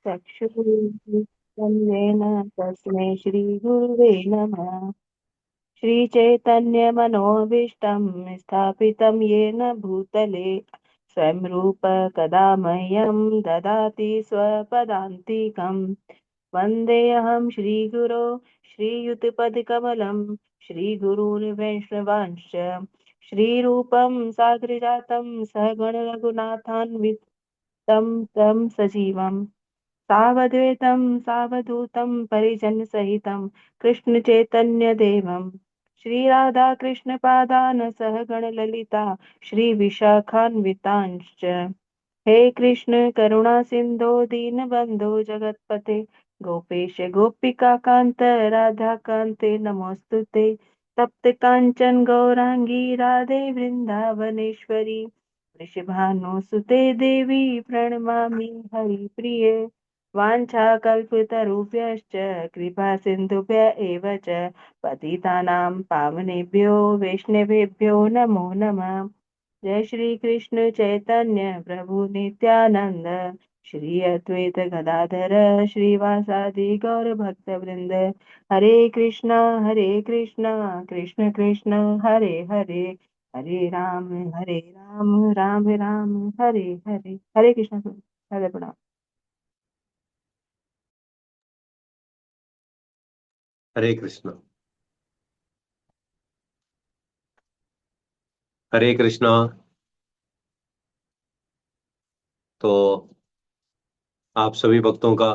चक्षुरुन्मिलितं तस्मै श्रीगुरुवे नमः। श्रीचैतन्यमनोभीष्टं स्थापितं येन भूतले स्वयं रूप कदा मह्यं ददाति स्वपदान्तिकम्। वन्देऽहं श्रीगुरो श्रीयुतपदकमलं श्रीगुरून् वैष्णवांश्च श्रीरूपं साग्रजातं सहगणरघुनाथान्वितं तं सजीवम् सावद्वैतं सावधूतं परिजनसहितं कृष्णचैतन्यदेवं श्रीराधाकृष्णपादान् सह गणललिता श्रीविशाखान्वितांश्च हे कृष्ण करुणा सिन्धो दीनबन्धो जगत्पते गोपेश गोपिकान्त राधाकान्ते नमोऽस्तुते तप्त काञ्चन गौराङ्गी राधे वृन्दावनेश्वरी वृषभानुसुते देवी प्रणमामि हरिप्रिये वाञ्छाकल्पतरुभ्यश्च कृपा सिन्धुभ्य एव च पतितानां पावनेभ्यो वैष्णवेभ्यो नमो नमः। जय श्री कृष्ण चैतन्य प्रभु नित्यानंद श्री अद्वैत गदाधर श्रीवासादि गौर भक्त वृंद हरे कृष्णा कृष्ण कृष्ण हरे हरे हरे राम राम राम हरे हरे। हरे कृष्ण। हरे प्रणाम। हरे कृष्ण। हरे कृष्णा। तो आप सभी भक्तों का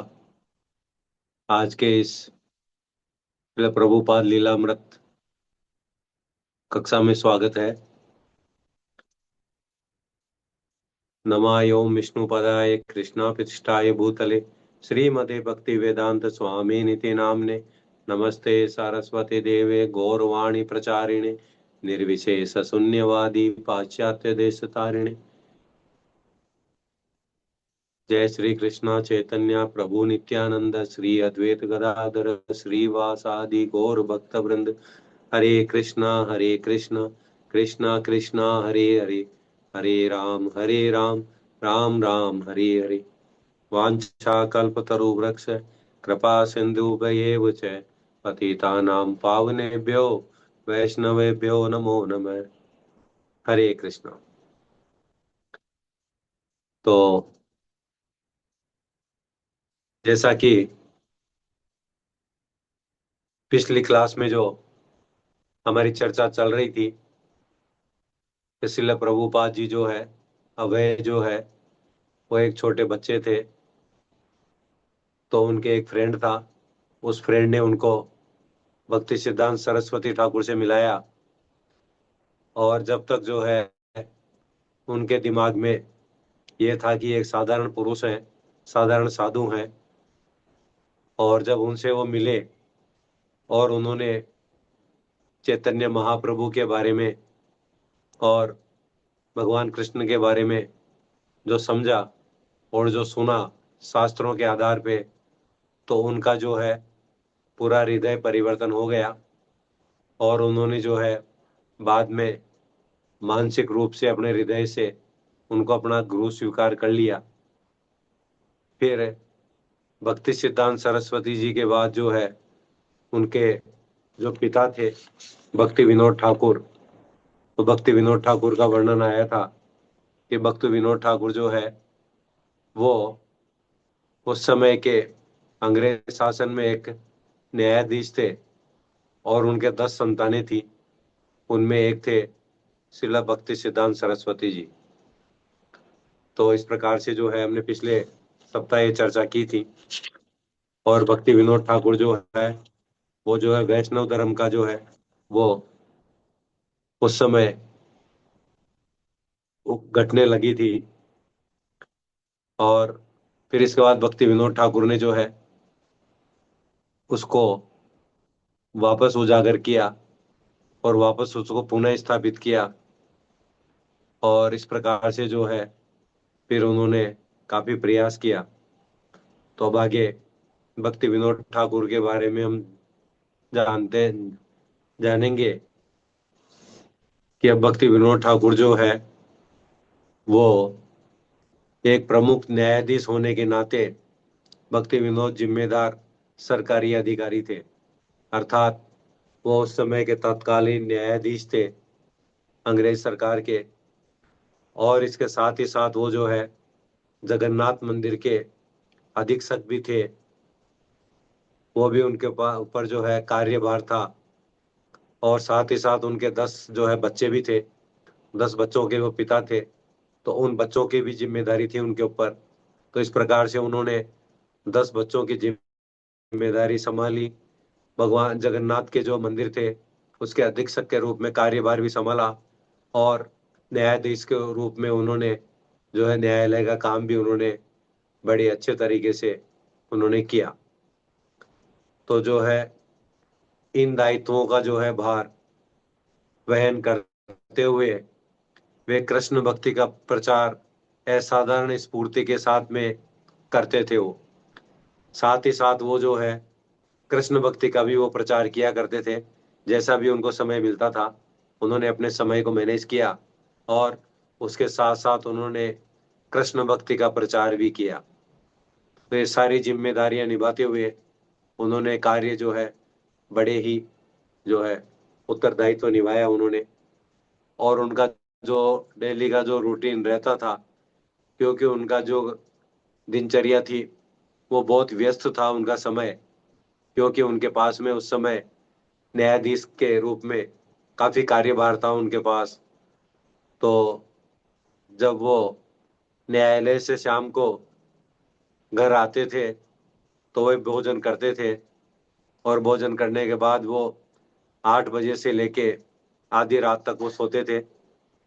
आज के इस प्रभुपाद लीलामृत कक्षा में स्वागत है। नमामि ओम विष्णुपदाय कृष्णापृष्ठाय भूतले श्रीमते भक्ति वेदांत स्वामी निति नामने नमस्ते सारस्वती देवे गौरवाणी प्रचारिणे निर्विशेष शून्यवादी पाश्चात्य देश तारिणे। जय श्री कृष्ण चैतन्य प्रभु नित्यानंद श्री अद्वैत गदाधर श्रीवासादि गौर भक्त वृंद हरे कृष्णा कृष्णा कृष्णा हरे हरे हरे राम राम राम हरे हरे। वाञ्छा कल्पतरु वृक्ष कृपा सिन्धुभ्येव च पतितानां पावनेभ्यो वैष्णवेभ्यो नमो नमः। हरे कृष्णा। तो जैसा कि पिछली क्लास में जो हमारी चर्चा चल रही थी, इसलिए प्रभुपाद जी जो है, अभय जो है, वो एक छोटे बच्चे थे। तो उनके एक फ्रेंड था, उस फ्रेंड ने उनको भक्ति सिद्धांत सरस्वती ठाकुर से मिलाया। और जब तक जो है उनके दिमाग में ये था कि एक साधारण पुरुष है, साधारण साधु हैं, और जब उनसे वो मिले और उन्होंने चैतन्य महाप्रभु के बारे में और भगवान कृष्ण के बारे में जो समझा और जो सुना शास्त्रों के आधार पे, तो उनका जो है पूरा हृदय परिवर्तन हो गया। और उन्होंने जो है बाद में मानसिक रूप से अपने हृदय से उनको अपना गुरु स्वीकार कर लिया। फिर भक्ति सिद्धांत सरस्वती जी के बाद जो है उनके जो पिता थे भक्ति विनोद ठाकुर, तो भक्ति विनोद ठाकुर का वर्णन आया था कि भक्ति विनोद ठाकुर जो है वो उस समय के अंग्रेज शासन में एक न्यायाधीश थे और उनके 10 संतानें थी। उनमें एक थे श्रीला भक्ति सिद्धांत सरस्वती जी। तो इस प्रकार से जो है हमने पिछले सप्ताह ये चर्चा की थी। और भक्ति विनोद ठाकुर जो है वो जो है वैष्णव धर्म का जो है वो उस समय घटने लगी थी। और फिर इसके बाद भक्ति विनोद ठाकुर ने जो है उसको वापस उजागर किया और वापस उसको पुनः स्थापित किया। और इस प्रकार से जो है फिर उन्होंने काफी प्रयास किया। तो अब आगे भक्ति विनोद ठाकुर के बारे में हम जानते जानेंगे कि अब भक्ति विनोद ठाकुर जो है वो एक प्रमुख न्यायाधीश होने के नाते भक्ति विनोद जिम्मेदार सरकारी अधिकारी थे, अर्थात वो उस समय के तत्कालीन न्यायाधीश थे अंग्रेज सरकार के। और इसके साथ ही साथ वो जो है जगन्नाथ मंदिर के अधीक्षक भी थे। वो भी उनके ऊपर जो है कार्यभार था। और साथ ही साथ उनके 10 जो है बच्चे भी थे, 10 बच्चों के वो पिता थे। तो उन बच्चों की भी जिम्मेदारी थी उनके ऊपर। तो इस प्रकार से उन्होंने 10 बच्चों की जिम्मेदारी संभाली। भगवान जगन्नाथ के जो मंदिर थे उसके अधीक्षक के रूप में कार्यभार भी संभाला। और न्यायाधीश के रूप में उन्होंने जो है न्यायालय का काम भी उन्होंने बड़े अच्छे तरीके से उन्होंने किया। तो जो है इन दायित्वों का जो है भार वहन करते हुए वे कृष्ण भक्ति का प्रचार असाधारण स्फूर्ति के साथ में करते थे। वो साथ ही साथ वो जो है कृष्ण भक्ति का भी वो प्रचार किया करते थे। जैसा भी उनको समय मिलता था उन्होंने अपने समय को मैनेज किया और उसके साथ साथ उन्होंने कृष्ण भक्ति का प्रचार भी किया। तो ये सारी जिम्मेदारियां निभाते हुए उन्होंने कार्य जो है बड़े ही जो है उत्तरदायित्व निभाया उन्होंने। और उनका जो डेली का जो रूटीन रहता था, क्योंकि उनका जो दिनचर्या थी वो बहुत व्यस्त था उनका समय, क्योंकि उनके पास में उस समय न्यायाधीश के रूप में काफी कार्यभार था उनके पास। तो जब वो न्यायालय से शाम को घर आते थे तो वे भोजन करते थे। और भोजन करने के बाद वो 8 बजे से लेके आधी रात तक वो सोते थे।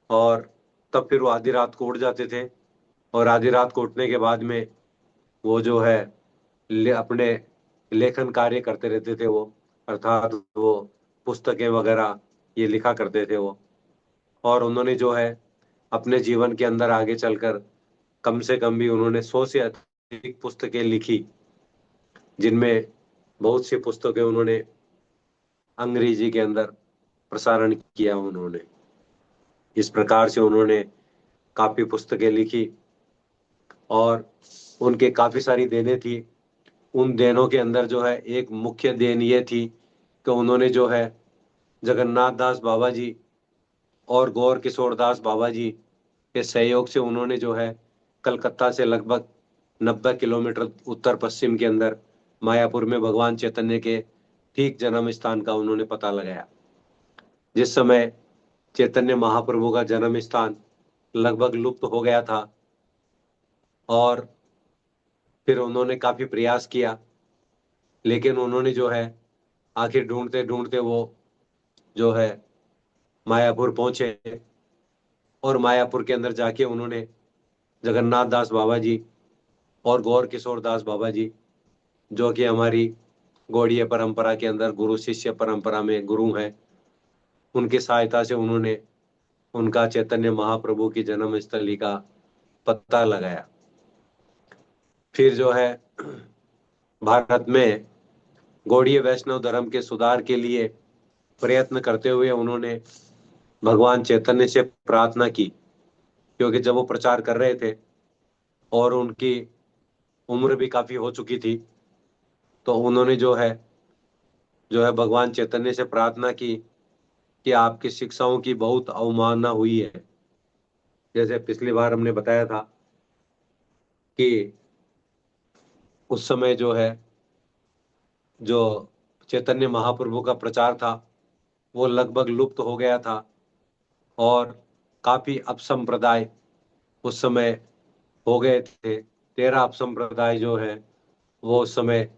और तब फिर वो आधी रात को उठ जाते थे। और आधी रात को उठने के बाद में वो जो है अपने लेखन कार्य करते रहते थे वो, अर्थात वो पुस्तकें वगैरह ये लिखा करते थे वो। और उन्होंने जो है अपने जीवन के अंदर आगे चलकर कम से कम भी उन्होंने 100 से अधिक पुस्तकें लिखी, जिनमें बहुत सी पुस्तकें उन्होंने अंग्रेजी के अंदर प्रसारण किया उन्होंने। इस प्रकार से उन्होंने काफी पुस्तकें लिखी। और उनके काफी सारी देनें थी। उन देनों के अंदर जो है एक मुख्य देन ये थी कि उन्होंने जो है जगन्नाथ दास बाबा जी और गौर किशोर दास बाबा जी के सहयोग से उन्होंने जो है कलकत्ता से लगभग 90 किलोमीटर उत्तर पश्चिम के अंदर मायापुर में भगवान चैतन्य के ठीक जन्म स्थान का उन्होंने पता लगाया। जिस समय चैतन्य महाप्रभु का जन्म स्थान लगभग लुप्त हो गया था। और फिर उन्होंने काफी प्रयास किया, लेकिन उन्होंने जो है आखिर ढूंढते ढूंढते वो जो है मायापुर पहुंचे। और मायापुर के अंदर जाके उन्होंने जगन्नाथ दास बाबा जी और गौर किशोर दास बाबा जी, जो कि हमारी गौड़ीय परंपरा के अंदर गुरु शिष्य परंपरा में गुरु हैं, उनकी सहायता से उन्होंने उनका चैतन्य महाप्रभु की जन्म स्थली का पता लगाया। फिर जो है भारत में गौड़ीय वैष्णव धर्म के सुधार के लिए प्रयत्न करते हुए उन्होंने भगवान चैतन्य से प्रार्थना की, क्योंकि जब वो प्रचार कर रहे थे और उनकी उम्र भी काफी हो चुकी थी, तो उन्होंने जो है भगवान चैतन्य से प्रार्थना की कि आपकी शिक्षाओं की बहुत अवमानना हुई है। जैसे पिछली बार हमने बताया था कि उस समय जो है जो चैतन्य महाप्रभु का प्रचार था वो लगभग लुप्त हो गया था। और काफी अपसंप्रदाय उस समय हो गए थे। 13 अपसंप्रदाय जो है वो उस समय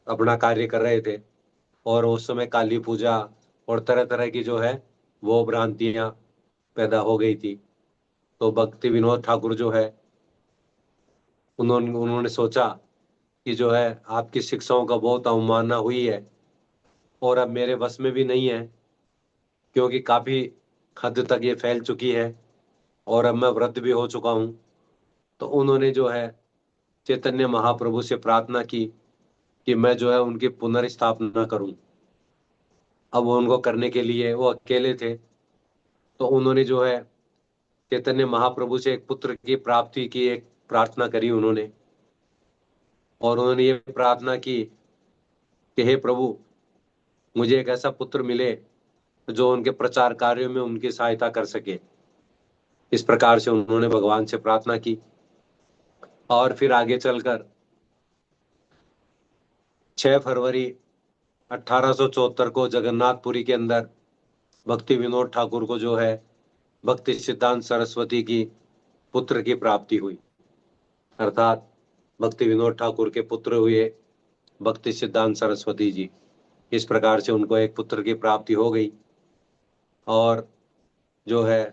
अपना कार्य कर रहे थे। और उस समय काली पूजा और तरह तरह की जो है वो भ्रांतियां पैदा हो गई थी। तो भक्ति विनोद ठाकुर जो है उन्होंने उन्होंने सोचा कि जो है आपकी शिक्षाओं का बहुत अवमानना हुई है और अब मेरे बस में भी नहीं है, क्योंकि काफी हद तक ये फैल चुकी है और अब मैं वृद्ध भी हो चुका हूँ। तो उन्होंने जो है चैतन्य महाप्रभु से प्रार्थना की कि मैं जो है उनकी पुनर्स्थापना करूं। अब वो उनको करने के लिए वो अकेले थे। तो उन्होंने जो है चैतन्य महाप्रभु से एक पुत्र की प्राप्ति की एक प्रार्थना करी उन्होंने। और उन्होंने ये प्रार्थना की कि हे प्रभु, मुझे एक ऐसा पुत्र मिले जो उनके प्रचार कार्यों में उनकी सहायता कर सके। इस प्रकार से उन्होंने भगवान से प्रार्थना की। और फिर आगे चलकर 6 फरवरी 1874 को जगन्नाथपुरी के अंदर भक्ति विनोद ठाकुर को जो है भक्ति सिद्धांत सरस्वती की पुत्र की प्राप्ति हुई। अर्थात भक्ति विनोद ठाकुर के पुत्र हुए भक्ति सिद्धांत सरस्वती जी। इस प्रकार से उनको एक पुत्र की प्राप्ति हो गई। और जो है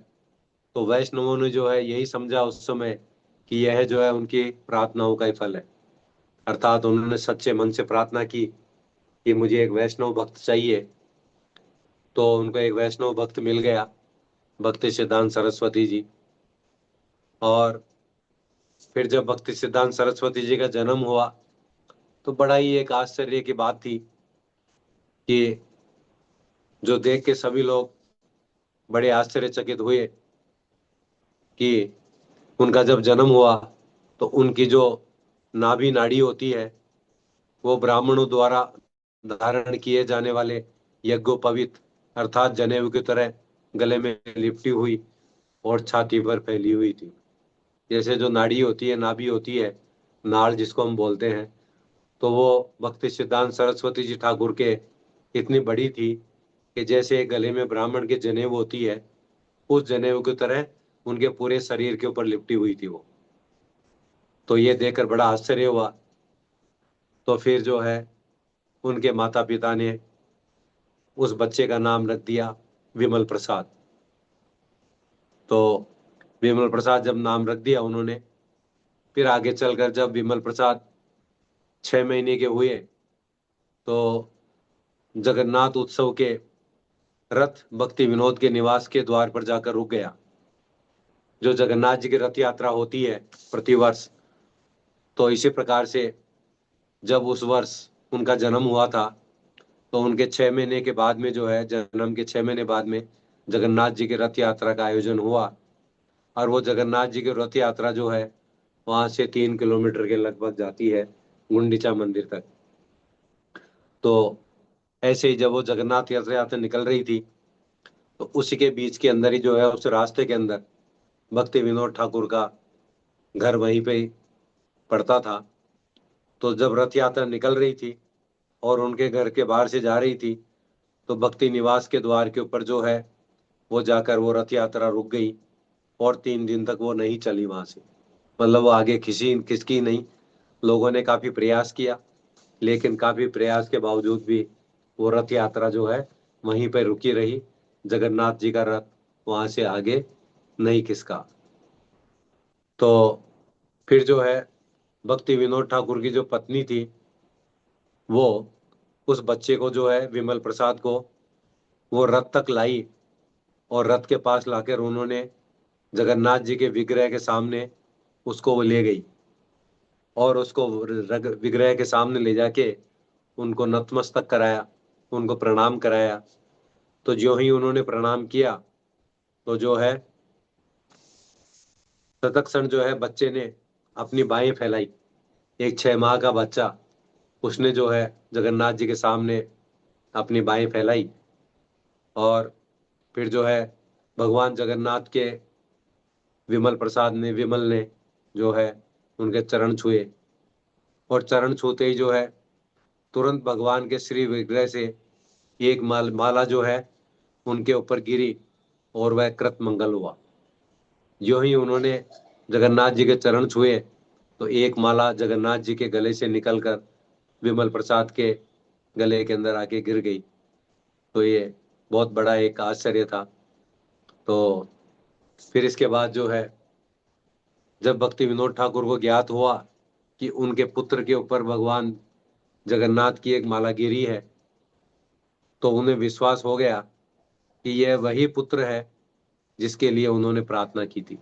तो वैष्णवों ने जो है यही समझा उस समय कि यह जो है उनकी प्रार्थनाओं का ही फल है। अर्थात उन्होंने सच्चे मन से प्रार्थना की कि मुझे एक वैष्णव भक्त चाहिए, तो उनको एक वैष्णव भक्त मिल गया, भक्ति सिद्धांत सरस्वती जी। और फिर जब भक्ति सिद्धांत सरस्वती जी का जन्म हुआ तो बड़ा ही एक आश्चर्य की बात थी कि जो देख के सभी लोग बड़े आश्चर्यचकित हुए कि उनका जब जन्म हुआ तो उनकी जो नाभि नाड़ी होती है वो ब्राह्मणों द्वारा धारण किए जाने वाले यज्ञोपवीत अर्थात जनेऊ की तरह गले में लिपटी हुई और छाती पर फैली हुई थी। जैसे जो नाड़ी होती है, नाभि होती है, नाड़ जिसको हम बोलते हैं, तो वो भक्ति सिद्धांत सरस्वती जी ठाकुर के इतनी बड़ी थी कि जैसे गले में ब्राह्मण के जनेऊ होती है, उस जनेऊ की तरह उनके पूरे शरीर के ऊपर लिपटी हुई थी वो। तो ये देखकर बड़ा आश्चर्य हुआ। तो फिर जो है उनके माता पिता ने उस बच्चे का नाम रख दिया विमल प्रसाद। तो विमल प्रसाद जब नाम रख दिया उन्होंने, फिर आगे चलकर जब विमल प्रसाद 6 महीने के हुए तो जगन्नाथ उत्सव के रथ भक्ति विनोद के निवास के द्वार पर जाकर रुक गया। जो जगन्नाथ जी की रथ यात्रा होती है प्रतिवर्ष, तो इसी प्रकार से जब उस वर्ष उनका जन्म हुआ था तो उनके 6 महीने के बाद में जो है, जन्म के 6 महीने बाद में जगन्नाथ जी की रथ यात्रा का आयोजन हुआ। और वो जगन्नाथ जी की रथ यात्रा जो है वहां से 3 किलोमीटर के लगभग जाती है गुंडीचा मंदिर तक। तो ऐसे ही जब वो जगन्नाथ रथ यात्रा निकल रही थी तो उसी के बीच के अंदर ही जो है, उस रास्ते के अंदर भक्ति विनोद ठाकुर का घर वहीं पे ही पड़ता था। तो जब रथ यात्रा निकल रही थी और उनके घर के बाहर से जा रही थी तो भक्ति निवास के द्वार के ऊपर जो है वो जाकर वो रथ यात्रा रुक गई और 3 दिन तक वो नहीं चली वहां से। मतलब वो आगे खिसकी नहीं। लोगों ने काफी प्रयास किया, लेकिन काफी प्रयास के बावजूद भी वो रथ यात्रा जो है वहीं पर रुकी रही। जगन्नाथ जी का रथ वहां से आगे नहीं खिसका। तो फिर जो है भक्ति विनोद ठाकुर की जो पत्नी थी वो उस बच्चे को जो है विमल प्रसाद को वो रथ तक लाई और रथ के पास लाकर उन्होंने जगन्नाथ जी के विग्रह के सामने उसको वो ले गई और उसको विग्रह के सामने ले जाके उनको नतमस्तक कराया, उनको प्रणाम कराया। तो जो ही उन्होंने प्रणाम किया तो जो है तत्क्षण जो है बच्चे ने अपनी बाहें फैलाई। एक 6 माह का बच्चा, उसने जो है जगन्नाथ जी के सामने अपनी बाहें फैलाई और फिर जो है भगवान जगन्नाथ के विमल ने जो है उनके चरण छुए। और चरण छूते ही जो है तुरंत भगवान के श्री विग्रह से एक माला जो है उनके ऊपर गिरी और वह कृत मंगल हुआ। जो ही उन्होंने जगन्नाथ जी के चरण छुए तो एक माला जगन्नाथ जी के गले से निकलकर विमल प्रसाद के गले के अंदर आके गिर गई। तो ये बहुत बड़ा एक आश्चर्य था। तो फिर इसके बाद जो है जब भक्ति विनोद ठाकुर को ज्ञात हुआ कि उनके पुत्र के ऊपर भगवान जगन्नाथ की एक माला गिरी है, तो उन्हें विश्वास हो गया कि यह वही पुत्र है जिसके लिए उन्होंने प्रार्थना की थी।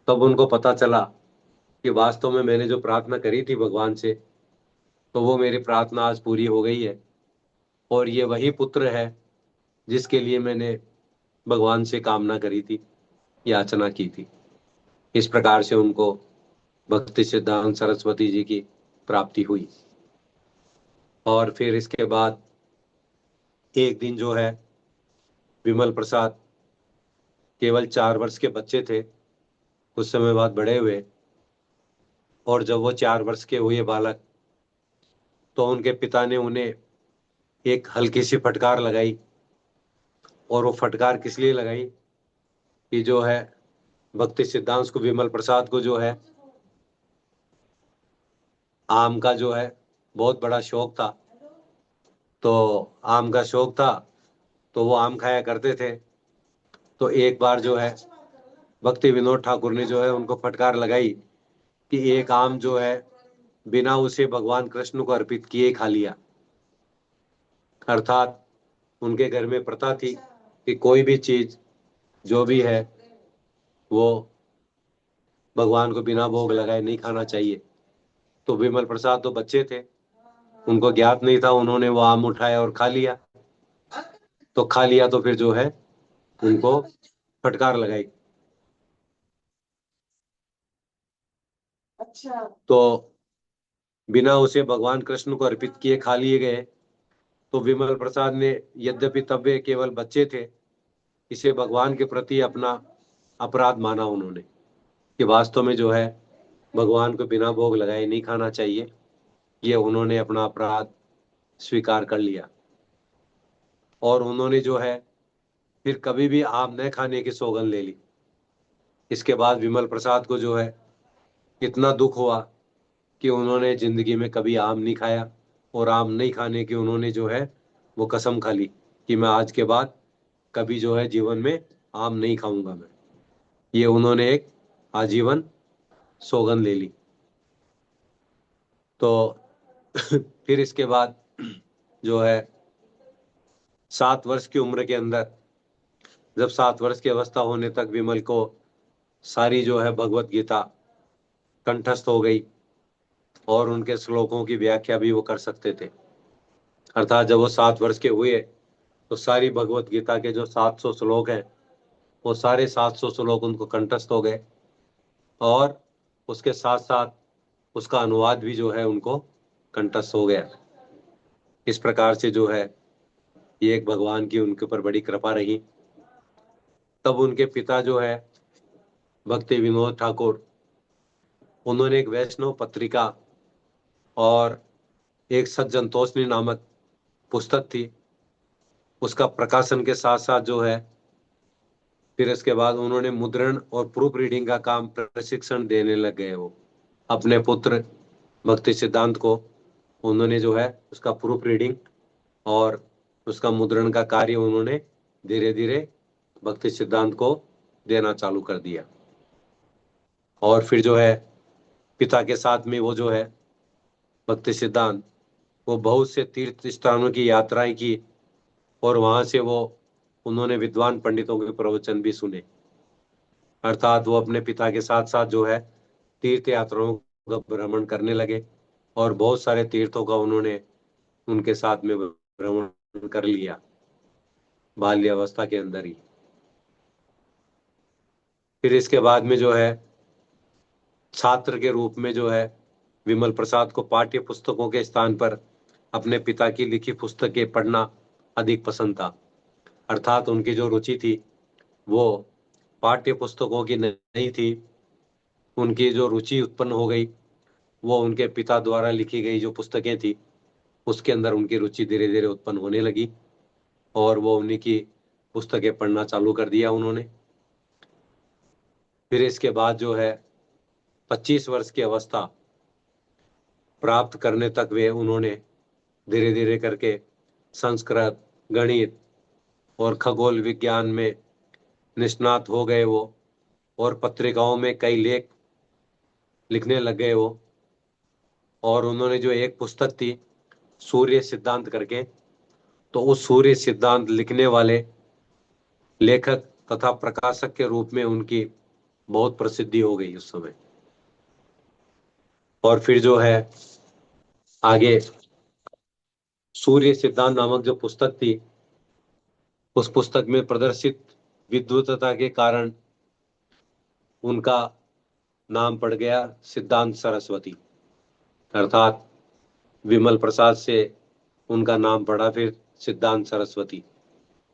तब उनको पता चला कि वास्तव में मैंने जो प्रार्थना करी थी भगवान से, तो वो मेरी प्रार्थना आज पूरी हो गई है और ये वही पुत्र है जिसके लिए मैंने भगवान से कामना करी थी, याचना की थी। इस प्रकार से उनको भक्ति सिद्धांत सरस्वती जी की प्राप्ति हुई। और फिर इसके बाद एक दिन जो है विमल प्रसाद केवल 4 वर्ष के बच्चे थे, कुछ समय बाद बड़े हुए, और जब वो 4 वर्ष के हुए बालक, तो उनके पिता ने उन्हें एक हल्की सी फटकार लगाई। और वो फटकार किस लिए लगाई कि जो है भक्ति सिद्धांत को, विमल प्रसाद को जो है आम का जो है बहुत बड़ा शौक था। तो आम का शौक था तो वो आम खाया करते थे। तो एक बार जो है भक्ति विनोद ठाकुर ने जो है उनको फटकार लगाई कि एक आम जो है बिना उसे भगवान कृष्ण को अर्पित किए खा लिया। अर्थात उनके घर में प्रथा थी कि कोई भी चीज जो भी है वो भगवान को बिना भोग लगाए नहीं खाना चाहिए। तो विमल प्रसाद तो बच्चे थे, उनको ज्ञात नहीं था, उन्होंने वो आम उठाया और खा लिया। तो खा लिया तो फिर जो है उनको फटकार लगाई। अच्छा। तो बिना उसे भगवान कृष्ण को अर्पित किए खा लिए गए। तो विमल प्रसाद ने, यद्यपि तब वे केवल बच्चे थे, इसे भगवान के प्रति अपना अपराध माना उन्होंने कि वास्तव में जो है भगवान को बिना भोग लगाए नहीं खाना चाहिए। ये उन्होंने अपना अपराध स्वीकार कर लिया। और उन्होंने जो है फिर कभी भी आम न खाने की सौगंध ले ली। इसके बाद विमल प्रसाद को जो है इतना दुख हुआ कि उन्होंने जिंदगी में कभी आम नहीं खाया। और आम नहीं खाने की उन्होंने जो है वो कसम खा ली कि मैं आज के बाद कभी जो है जीवन में आम नहीं खाऊंगा मैं। ये उन्होंने एक आजीवन सौगंध ले ली। तो फिर इसके बाद जो है 7 वर्ष की उम्र के अंदर, जब 7 वर्ष की अवस्था होने तक विमल को सारी जो है भगवत गीता कंठस्थ हो गई और उनके श्लोकों की व्याख्या भी वो कर सकते थे। अर्थात जब वो 7 वर्ष के हुए तो सारी भगवत गीता के जो 700 श्लोक हैं वो सारे 700 श्लोक उनको कंठस्थ हो गए। और उसके साथ साथ उसका अनुवाद भी जो है उनको कंठस्थ हो गया। इस प्रकार से जो है ये एक भगवान की उनके ऊपर बड़ी कृपा रही। तब उनके पिता जो है भक्ति विनोद ठाकुर, उन्होंने एक वैष्णव पत्रिका और एक सज्जन तोषणी नामक पुस्तक थी, उसका प्रकाशन के साथ साथ जो है फिर इसके बाद उन्होंने मुद्रण और प्रूफ रीडिंग का काम प्रशिक्षण देने लग गए। वो अपने पुत्र भक्ति सिद्धांत को उन्होंने जो है उसका प्रूफ रीडिंग और उसका मुद्रण का कार्य उन्होंने धीरे धीरे भक्ति सिद्धांत को देना चालू कर दिया। और फिर जो है पिता के साथ में वो जो है भक्ति सिद्धांत, वो बहुत से तीर्थ स्थानों की यात्राएं की और वहां से वो उन्होंने विद्वान पंडितों के प्रवचन भी सुने। अर्थात वो अपने पिता के साथ साथ जो है तीर्थ यात्राओं का भ्रमण करने लगे और बहुत सारे तीर्थों का उन्होंने उनके साथ में भ्रमण कर लिया बाल्यावस्था के अंदर ही। फिर इसके बाद में जो है छात्र के रूप में जो है विमल प्रसाद को पाठ्य पुस्तकों के स्थान पर अपने पिता की लिखी पुस्तकें पढ़ना अधिक पसंद था। अर्थात उनकी जो रुचि थी वो पाठ्य पुस्तकों की नहीं थी। उनकी जो रुचि उत्पन्न हो गई वो उनके पिता द्वारा लिखी गई जो पुस्तकें थी उसके अंदर उनकी रुचि धीरे धीरे उत्पन्न होने लगी और वो उन्हीं की पुस्तकें पढ़ना चालू कर दिया उन्होंने। फिर इसके बाद जो है 25 वर्ष की अवस्था प्राप्त करने तक वे उन्होंने धीरे धीरे करके संस्कृत, गणित और खगोल विज्ञान में निष्णात हो गए वो। और पत्रिकाओं में कई लेख लिखने लग गए वो। और उन्होंने जो एक पुस्तक थी सूर्य सिद्धांत करके, तो उस सूर्य सिद्धांत लिखने वाले लेखक तथा प्रकाशक के रूप में उनकी बहुत प्रसिद्धि हो गई उस समय। और फिर जो है आगे सूर्य सिद्धांत नामक जो पुस्तक थी उस पुस्तक में प्रदर्शित विद्वत्ता के कारण उनका नाम पड़ गया सिद्धांत सरस्वती। अर्थात विमल प्रसाद से उनका नाम पड़ा फिर सिद्धांत सरस्वती,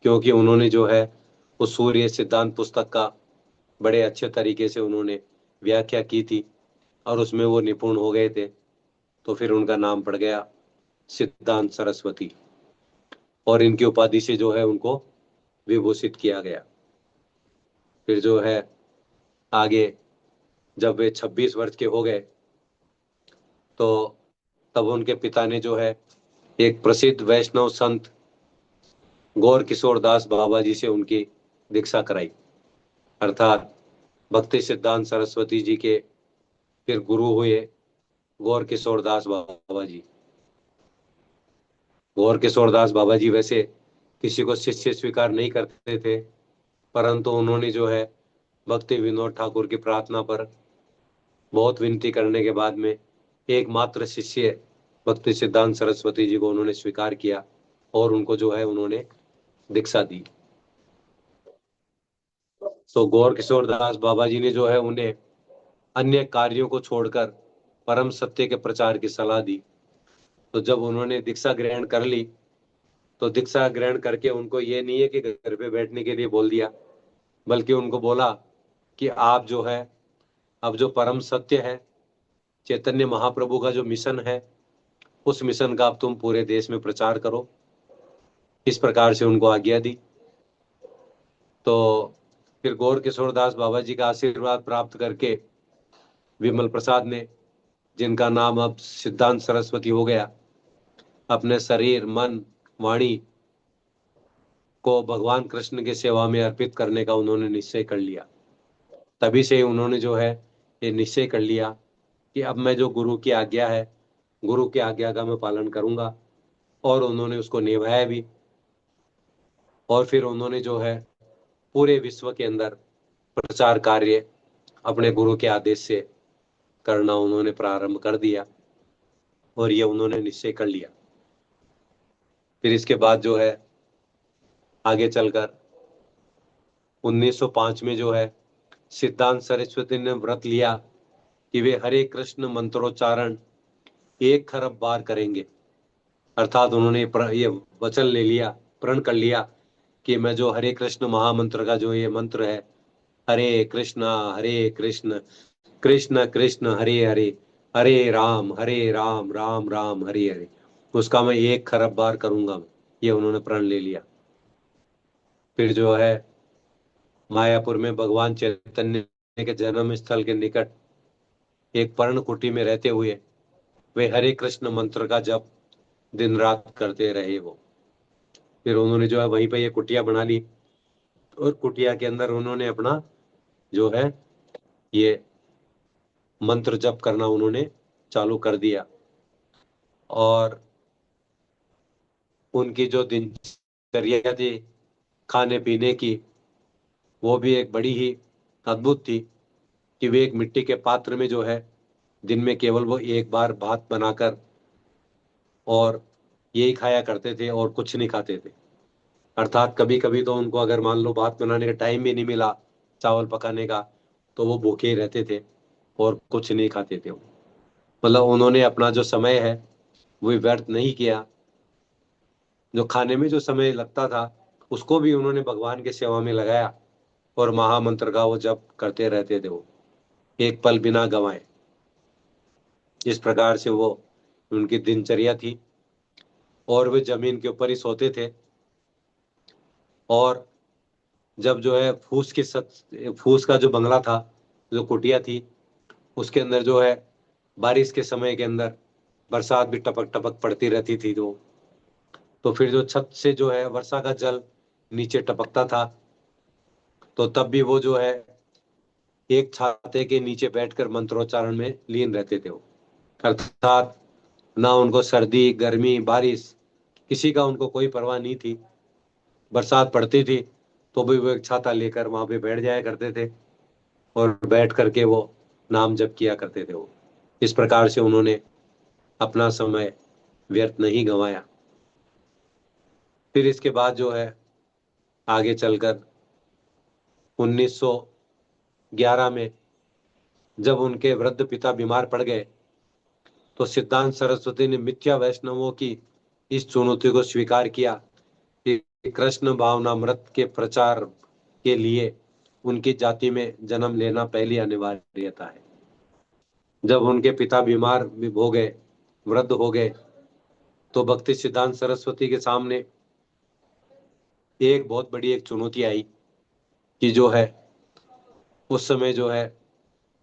क्योंकि उन्होंने जो है उस सूर्य सिद्धांत पुस्तक का बड़े अच्छे तरीके से उन्होंने व्याख्या की थी और उसमें वो निपुण हो गए थे। तो फिर उनका नाम पड़ गया सिद्धांत सरस्वती और इनकी उपाधि से जो है उनको विभूषित किया गया। फिर जो है आगे जब वे 26 वर्ष के हो गए तो तब उनके पिता ने जो है एक प्रसिद्ध वैष्णव संत गौर किशोर दास बाबा जी से उनकी दीक्षा कराई। अर्थात भक्ति सिद्धांत सरस्वती जी के फिर गुरु हुए गौर किशोर दास बाबा जी। गौर किशोर दास बाबा जी वैसे किसी को शिष्य स्वीकार नहीं करते थे, परंतु उन्होंने जो है भक्ति विनोद ठाकुर की प्रार्थना पर बहुत विनती करने के बाद में एकमात्र शिष्य भक्ति सिद्धांत सरस्वती जी को उन्होंने स्वीकार किया और उनको जो है उन्होंने दीक्षा दी। तो गौर किशोर दास बाबा जी ने जो है उन्हें अन्य कार्यों को छोड़कर परम सत्य के प्रचार की सलाह दी। तो जब उन्होंने दीक्षा ग्रहण कर ली तो दीक्षा ग्रहण करके उनको ये नहीं है कि घर पे बैठने के लिए बोल दिया, बल्कि उनको बोला कि आप जो है अब जो परम सत्य है, चैतन्य महाप्रभु का जो मिशन है, उस मिशन का अब तुम पूरे देश में प्रचार करो। इस प्रकार से उनको आज्ञा दी। तो फिर गौर किशोर दास बाबा जी का आशीर्वाद प्राप्त करके विमल प्रसाद ने, जिनका नाम अब सिद्धांत सरस्वती हो गया, अपने शरीर मन वाणी को भगवान कृष्ण की सेवा में अर्पित करने का उन्होंने निश्चय कर लिया। तभी से उन्होंने जो है ये निश्चय कर लिया कि अब मैं जो गुरु की आज्ञा है, गुरु की आज्ञा का मैं पालन करूंगा, और उन्होंने उसको निभाया भी। और फिर उन्होंने जो है पूरे विश्व के अंदर प्रचार कार्य अपने गुरु के आदेश से करना उन्होंने प्रारंभ कर दिया और ये उन्होंने निश्चय कर लिया। फिर इसके बाद जो है आगे चलकर 1905 में जो है सिद्धांत सरस्वती ने व्रत लिया कि वे हरे कृष्ण मंत्रोच्चारण 1 खरब बार करेंगे। अर्थात उन्होंने ये वचन ले लिया, प्रण कर लिया कि मैं जो हरे कृष्ण महामंत्र का जो ये मंत्र है, हरे कृष्ण कृष्ण कृष्ण हरे हरे, हरे राम राम हरे हरे, उसका मैं 1 खरब बार करूंगा। ये उन्होंने प्रण ले लिया। फिर जो है मायापुर में भगवान चैतन्य के जन्म स्थल के निकट एक पर्ण कुटी में रहते हुए वे हरे कृष्ण मंत्र का जप दिन रात करते रहे वो। फिर उन्होंने जो है वहीं पे ये कुटिया बना ली और कुटिया के अंदर उन्होंने अपना जो है ये मंत्र जप करना उन्होंने चालू कर दिया। और उनकी जो दिनचर्या थी खाने पीने की, वो भी एक बड़ी ही अद्भुत थी कि वे एक मिट्टी के पात्र में जो है दिन में केवल वो एक बार भात बनाकर और यही खाया करते थे और कुछ नहीं खाते थे। अर्थात कभी कभी तो उनको अगर मान लो भात बनाने का टाइम भी नहीं मिला, चावल पकाने का, तो वो भूखे ही रहते थे और कुछ नहीं खाते थे वो। मतलब उन्होंने अपना जो समय है वो व्यर्थ नहीं किया। जो खाने में जो समय लगता था उसको भी उन्होंने भगवान की सेवा में लगाया और महामंत्र का वो जप करते रहते थे वो, एक पल बिना गंवाए। इस प्रकार से वो उनकी दिनचर्या थी। और वे जमीन के ऊपर ही सोते थे। और जब जो है फूस का जो बंगला था, जो कुटिया थी, उसके अंदर जो है बारिश के समय के अंदर बरसात भी टपक टपक पड़ती रहती थी। तो फिर जो छत से जो है वर्षा का जल नीचे टपकता था, तो तब भी वो जो है एक छाते के नीचे बैठकर मंत्रोच्चारण में लीन रहते थे वो। अर्थात ना उनको सर्दी गर्मी बारिश किसी का उनको कोई परवाह नहीं थी। बरसात पड़ती थी तो भी वो एक छाता लेकर वहां पे बैठ जाया करते थे और बैठ करके वो नाम जप किया करते थे वो। इस प्रकार से उन्होंने अपना समय व्यर्थ नहीं गंवाया। फिर इसके बाद जो है आगे चलकर 1911 में जब उनके वृद्ध पिता बीमार पड़ गए तो सिद्धांत सरस्वती ने मिथ्या वैष्णवों की इस चुनौती को स्वीकार किया कि कृष्ण भावनामृत के प्रचार के लिए उनकी जाति में जन्म लेना पहली अनिवार्यता है। जब उनके पिता बीमार हो गए, वृद्ध हो गए, तो भक्ति सिद्धांत सरस्वती के सामने एक बहुत बड़ी एक चुनौती आई कि जो है उस समय जो है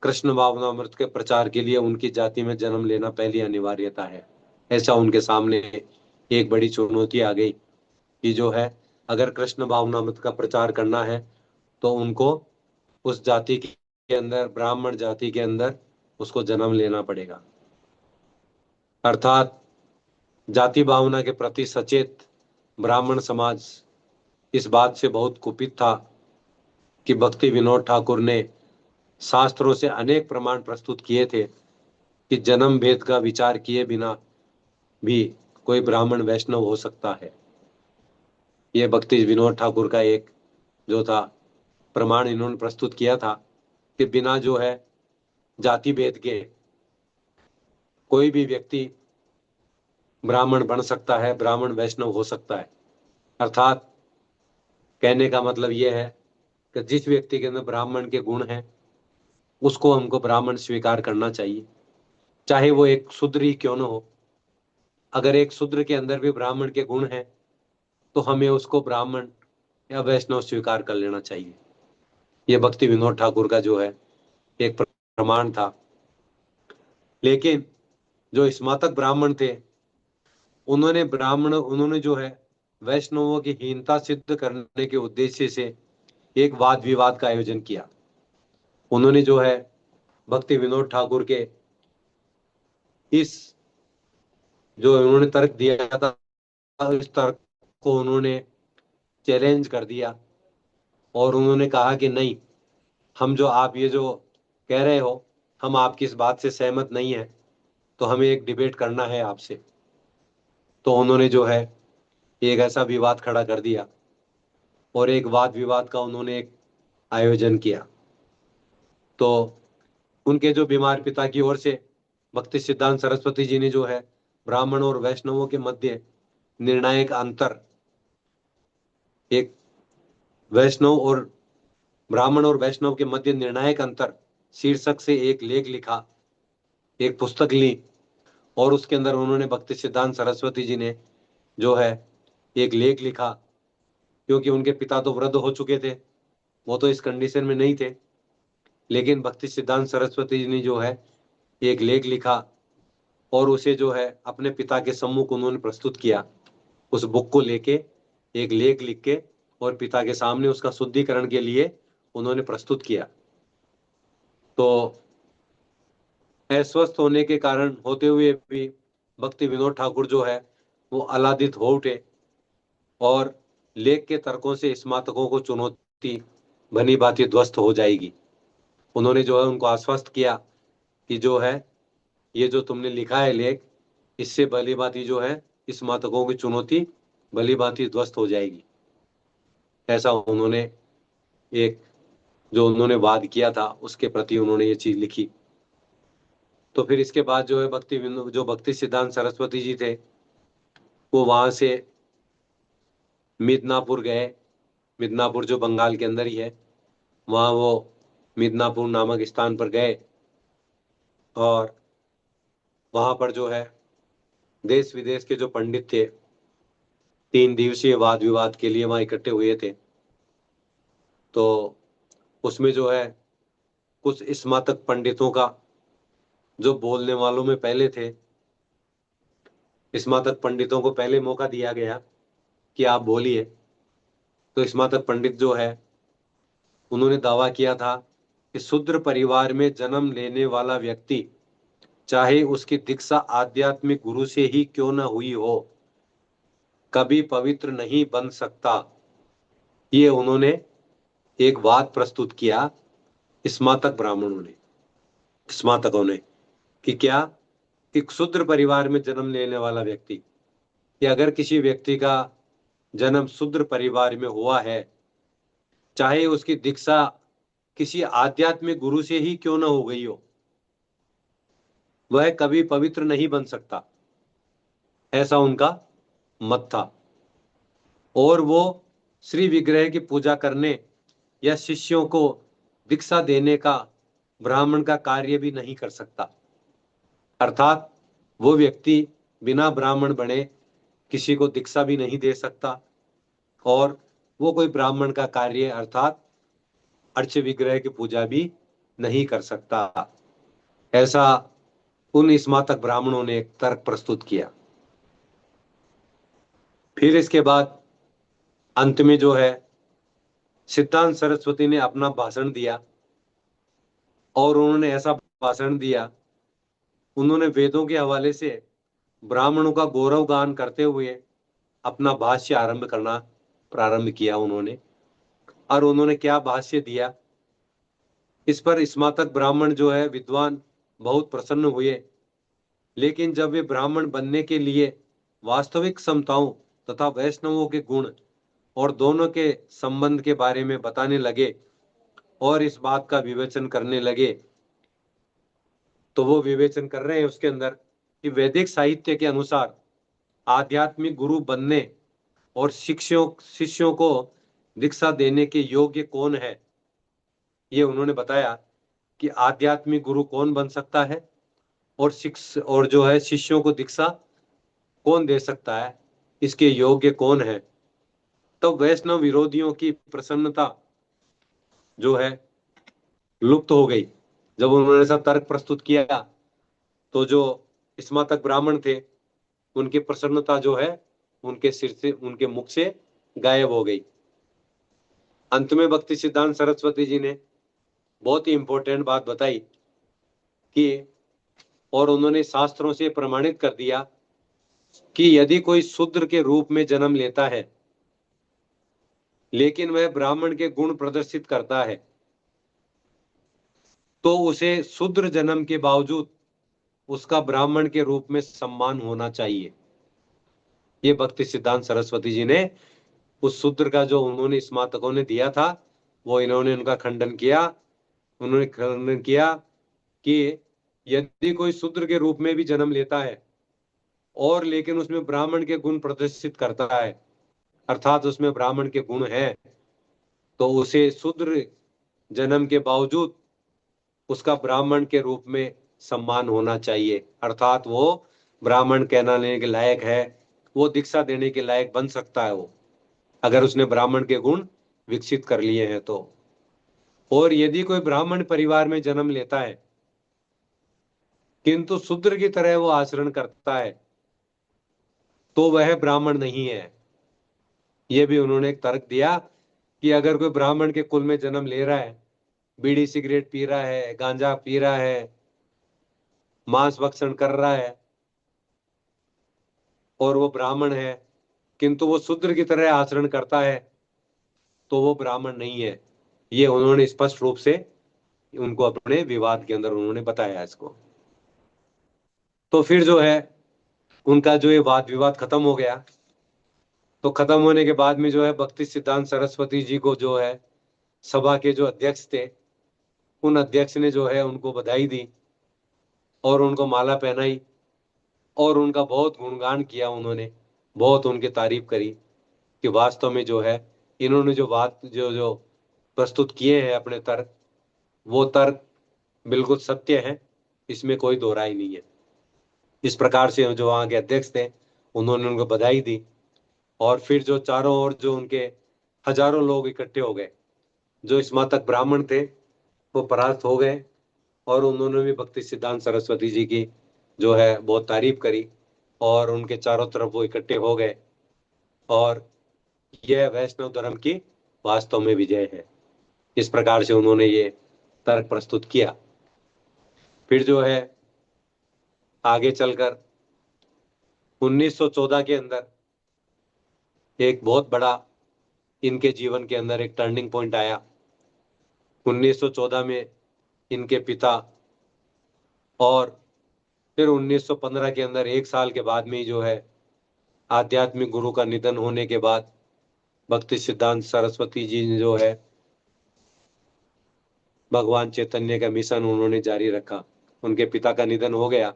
कृष्ण भावनामृत के प्रचार के लिए उनकी जाति में जन्म लेना पहली अनिवार्यता है। ऐसा उनके सामने एक बड़ी चुनौती आ गई कि जो है अगर कृष्ण भावनामृत का प्रचार करना है तो उनको उस जाति के अंदर, ब्राह्मण जाति के अंदर उसको जन्म लेना पड़ेगा। अर्थात जाति भावना के प्रति सचेत ब्राह्मण समाज इस बात से बहुत कुपित था कि भक्ति विनोद ठाकुर ने शास्त्रों से अनेक प्रमाण प्रस्तुत किए थे कि जन्म भेद का विचार किए बिना भी कोई ब्राह्मण वैष्णव हो सकता है। यह भक्ति विनोद ठाकुर का एक जो था प्रमाण इन्होंने प्रस्तुत किया था कि बिना जो है जाति भेद के कोई भी व्यक्ति ब्राह्मण बन सकता है, ब्राह्मण वैष्णव हो सकता है। अर्थात कहने का मतलब यह है कि जिस व्यक्ति के अंदर ब्राह्मण के गुण हैं उसको हमको ब्राह्मण स्वीकार करना चाहिए, चाहे वो एक शूद्र ही क्यों न हो। अगर एक शूद्र के अंदर भी ब्राह्मण के गुण हैं तो हमें उसको ब्राह्मण या वैष्णव स्वीकार कर लेना चाहिए। यह भक्ति विनोद ठाकुर का जो है एक प्रमाण था। लेकिन जो स्नातक ब्राह्मण थे उन्होंने जो है वैष्णवों की हीनता सिद्ध करने के उद्देश्य से एक वाद विवाद का आयोजन किया। उन्होंने जो है भक्ति विनोद ठाकुर के इस जो उन्होंने तर्क दिया था, इस तर्क को उन्होंने चैलेंज कर दिया और उन्होंने कहा कि नहीं, हम जो आप ये जो कह रहे हो हम आपकी इस बात से सहमत नहीं है, तो हमें एक डिबेट करना है आपसे। तो उन्होंने जो है एक ऐसा विवाद खड़ा कर दिया और एक वाद विवाद का उन्होंने एक आयोजन किया। तो उनके जो बीमार पिता की ओर से भक्ति सिद्धांत सरस्वती जी ने जो है ब्राह्मण और वैष्णवों के मध्य निर्णायक अंतर, एक वैष्णव और ब्राह्मण और वैष्णव के मध्य निर्णायक अंतर शीर्षक से एक लेख लिखा, एक पुस्तक ली और उसके अंदर उन्होंने भक्ति सिद्धांत सरस्वती जी ने जो है एक लेख लिखा। क्योंकि उनके पिता तो वृद्ध हो चुके थे, वो तो इस कंडीशन में नहीं थे, लेकिन भक्ति सिद्धांत सरस्वती जी ने जो है एक लेख लिखा और उसे जो है अपने पिता के सम्मुख उन्होंने प्रस्तुत किया। उस बुक को लेके एक लेख लिख के और पिता के सामने उसका शुद्धिकरण के लिए उन्होंने प्रस्तुत किया। तो अस्वस्थ होने के कारण होते हुए भी भक्ति विनोद ठाकुर जो है वो आह्लादित हो उठे और लेख के तर्कों से स्नातकों को चुनौती भली भांति ध्वस्त हो जाएगी। उन्होंने जो है उनको आश्वस्त किया कि जो है ये जो तुमने लिखा है लेख, इससे भली भांति जो है स्नातकों की चुनौती भली भांति ध्वस्त हो जाएगी। ऐसा उन्होंने एक जो उन्होंने वाद किया था उसके प्रति उन्होंने ये चीज लिखी। तो फिर इसके बाद जो है जो भक्ति सिद्धांत सरस्वती जी थे वो वहां से मिदनापुर गए। मिदनापुर जो बंगाल के अंदर ही है, वहां वो मिदनापुर नामक स्थान पर गए और वहां पर जो है देश विदेश के जो पंडित थे 3 दिवसीय वाद विवाद के लिए वहां इकट्ठे हुए थे। तो उसमें जो है कुछ स्नातक पंडितों का जो बोलने वालों में पहले थे, स्नातक पंडितों को पहले मौका दिया गया कि आप बोलिए। तो स्नातक पंडित जो है उन्होंने दावा किया था कि शूद्र परिवार में जन्म लेने वाला व्यक्ति चाहे उसकी दीक्षा आध्यात्मिक गुरु से ही क्यों न हुई हो, कभी पवित्र नहीं बन सकता। ये उन्होंने एक वाद प्रस्तुत किया स्नातकों ने कि क्या एक शूद्र परिवार में जन्म लेने वाला व्यक्ति, कि अगर किसी व्यक्ति का जन्म शूद्र परिवार में हुआ है, चाहे उसकी दीक्षा किसी आध्यात्मिक गुरु से ही क्यों न हो गई हो, वह कभी पवित्र नहीं बन सकता, ऐसा उनका मत था। और वो श्री विग्रह की पूजा करने या शिष्यों को दीक्षा देने का ब्राह्मण का कार्य भी नहीं कर सकता। अर्थात वो व्यक्ति बिना ब्राह्मण बने किसी को दीक्षा भी नहीं दे सकता, और वो कोई ब्राह्मण का कार्य अर्थात अर्च विग्रह की पूजा भी नहीं कर सकता। ऐसा उन स्नातक ब्राह्मणों ने एक तर्क प्रस्तुत किया। फिर इसके बाद अंत में जो है सिद्धांत सरस्वती ने अपना भाषण दिया, और उन्होंने ऐसा भाषण दिया, उन्होंने वेदों के हवाले से ब्राह्मणों का गौरव गान करते हुए अपना भाष्य आरंभ करना प्रारंभ किया उन्होंने। और उन्होंने क्या भाष्य दिया, इस पर स्नातक ब्राह्मण जो है विद्वान बहुत प्रसन्न हुए। लेकिन जब वे ब्राह्मण बनने के लिए वास्तविक समताओं तथा वैष्णवों के गुण और दोनों के संबंध के बारे में बताने लगे और इस बात का विवेचन करने लगे, तो वो विवेचन कर रहे हैं उसके अंदर कि वैदिक साहित्य के अनुसार आध्यात्मिक गुरु बनने और शिष्यों को दीक्षा देने के योग्य कौन है। ये उन्होंने बताया कि आध्यात्मिक गुरु कौन बन सकता है, और जो है शिष्यों को दीक्षा कौन दे सकता है, इसके योग्य कौन है। तो वैष्णव विरोधियों की प्रसन्नता जो है लुप्त हो गई। जब उन्होंने ऐसा तर्क प्रस्तुत किया तो जो स्नातक ब्राह्मण थे उनकी प्रसन्नता जो है उनके सिर से, उनके मुख से गायब हो गई। अंत में भक्ति सिद्धांत सरस्वती जी ने बहुत ही इंपॉर्टेंट बात बताई कि, और उन्होंने शास्त्रों से प्रमाणित कर दिया कि यदि कोई शूद्र के रूप में जन्म लेता है लेकिन वह ब्राह्मण के गुण प्रदर्शित करता है, तो उसे शूद्र जन्म के बावजूद उसका ब्राह्मण के रूप में सम्मान होना चाहिए। ये भक्ति सिद्धांत सरस्वती जी ने उस शूद्र का जो उन्होंने स्नातकों ने दिया था, वो इन्होंने उनका खंडन किया। उन्होंने खंडन किया कि यदि कोई शूद्र के रूप में भी जन्म लेता है और लेकिन उसमें ब्राह्मण के गुण प्रदर्शित करता है, अर्थात उसमें ब्राह्मण के गुण हैं, तो उसे शूद्र जन्म के बावजूद उसका ब्राह्मण के रूप में सम्मान होना चाहिए। अर्थात वो ब्राह्मण कहलाने के लायक है, वो दीक्षा देने के लायक बन सकता है वो, अगर उसने ब्राह्मण के गुण विकसित कर लिए हैं तो। और यदि कोई ब्राह्मण परिवार में जन्म लेता है किंतु शूद्र की तरह वो आचरण करता है, तो वह ब्राह्मण नहीं है। ये भी उन्होंने एक तर्क दिया कि अगर कोई ब्राह्मण के कुल में जन्म ले रहा है, बीड़ी सिगरेट पी रहा है, गांजा पी रहा है, मांस भक्षण कर रहा है, और वो ब्राह्मण है किंतु वो शूद्र की तरह आचरण करता है, तो वो ब्राह्मण नहीं है। ये उन्होंने स्पष्ट रूप से उनको अपने विवाद के अंदर उन्होंने बताया इसको। तो फिर जो है उनका जो ये वाद विवाद खत्म हो गया। तो खत्म होने के बाद में जो है भक्ति सिद्धांत सरस्वती जी को जो है सभा के जो अध्यक्ष थे, उन अध्यक्ष ने जो है उनको बधाई दी और उनको माला पहनाई और उनका बहुत गुणगान किया। उन्होंने बहुत उनकी तारीफ करी कि वास्तव में जो है इन्होंने जो बात जो जो प्रस्तुत किए हैं अपने तर्क, वो तर्क बिल्कुल सत्य है, इसमें कोई दो राय नहीं है। इस प्रकार से जो वहाँ के अध्यक्ष थे उन्होंने उनको बधाई दी, और फिर जो चारों ओर जो उनके हजारों लोग इकट्ठे हो गए, जो स्नातक ब्राह्मण थे वो परास्त हो गए, और उन्होंने भी भक्ति सिद्धांत सरस्वती जी की जो है बहुत तारीफ करी, और उनके चारों तरफ वो इकट्ठे हो गए, और यह वैष्णव धर्म की वास्तव में विजय है। इस प्रकार से उन्होंने ये तर्क प्रस्तुत किया। फिर जो है आगे चलकर 1914 के अंदर एक बहुत बड़ा इनके जीवन के अंदर एक टर्निंग पॉइंट आया। 1914 में इनके पिता, और फिर 1915 के अंदर एक साल के बाद में ही जो है आध्यात्मिक गुरु का निधन होने के बाद भक्ति सिद्धांत सरस्वती जी ने जो है भगवान चैतन्य का मिशन उन्होंने जारी रखा। उनके पिता का निधन हो गया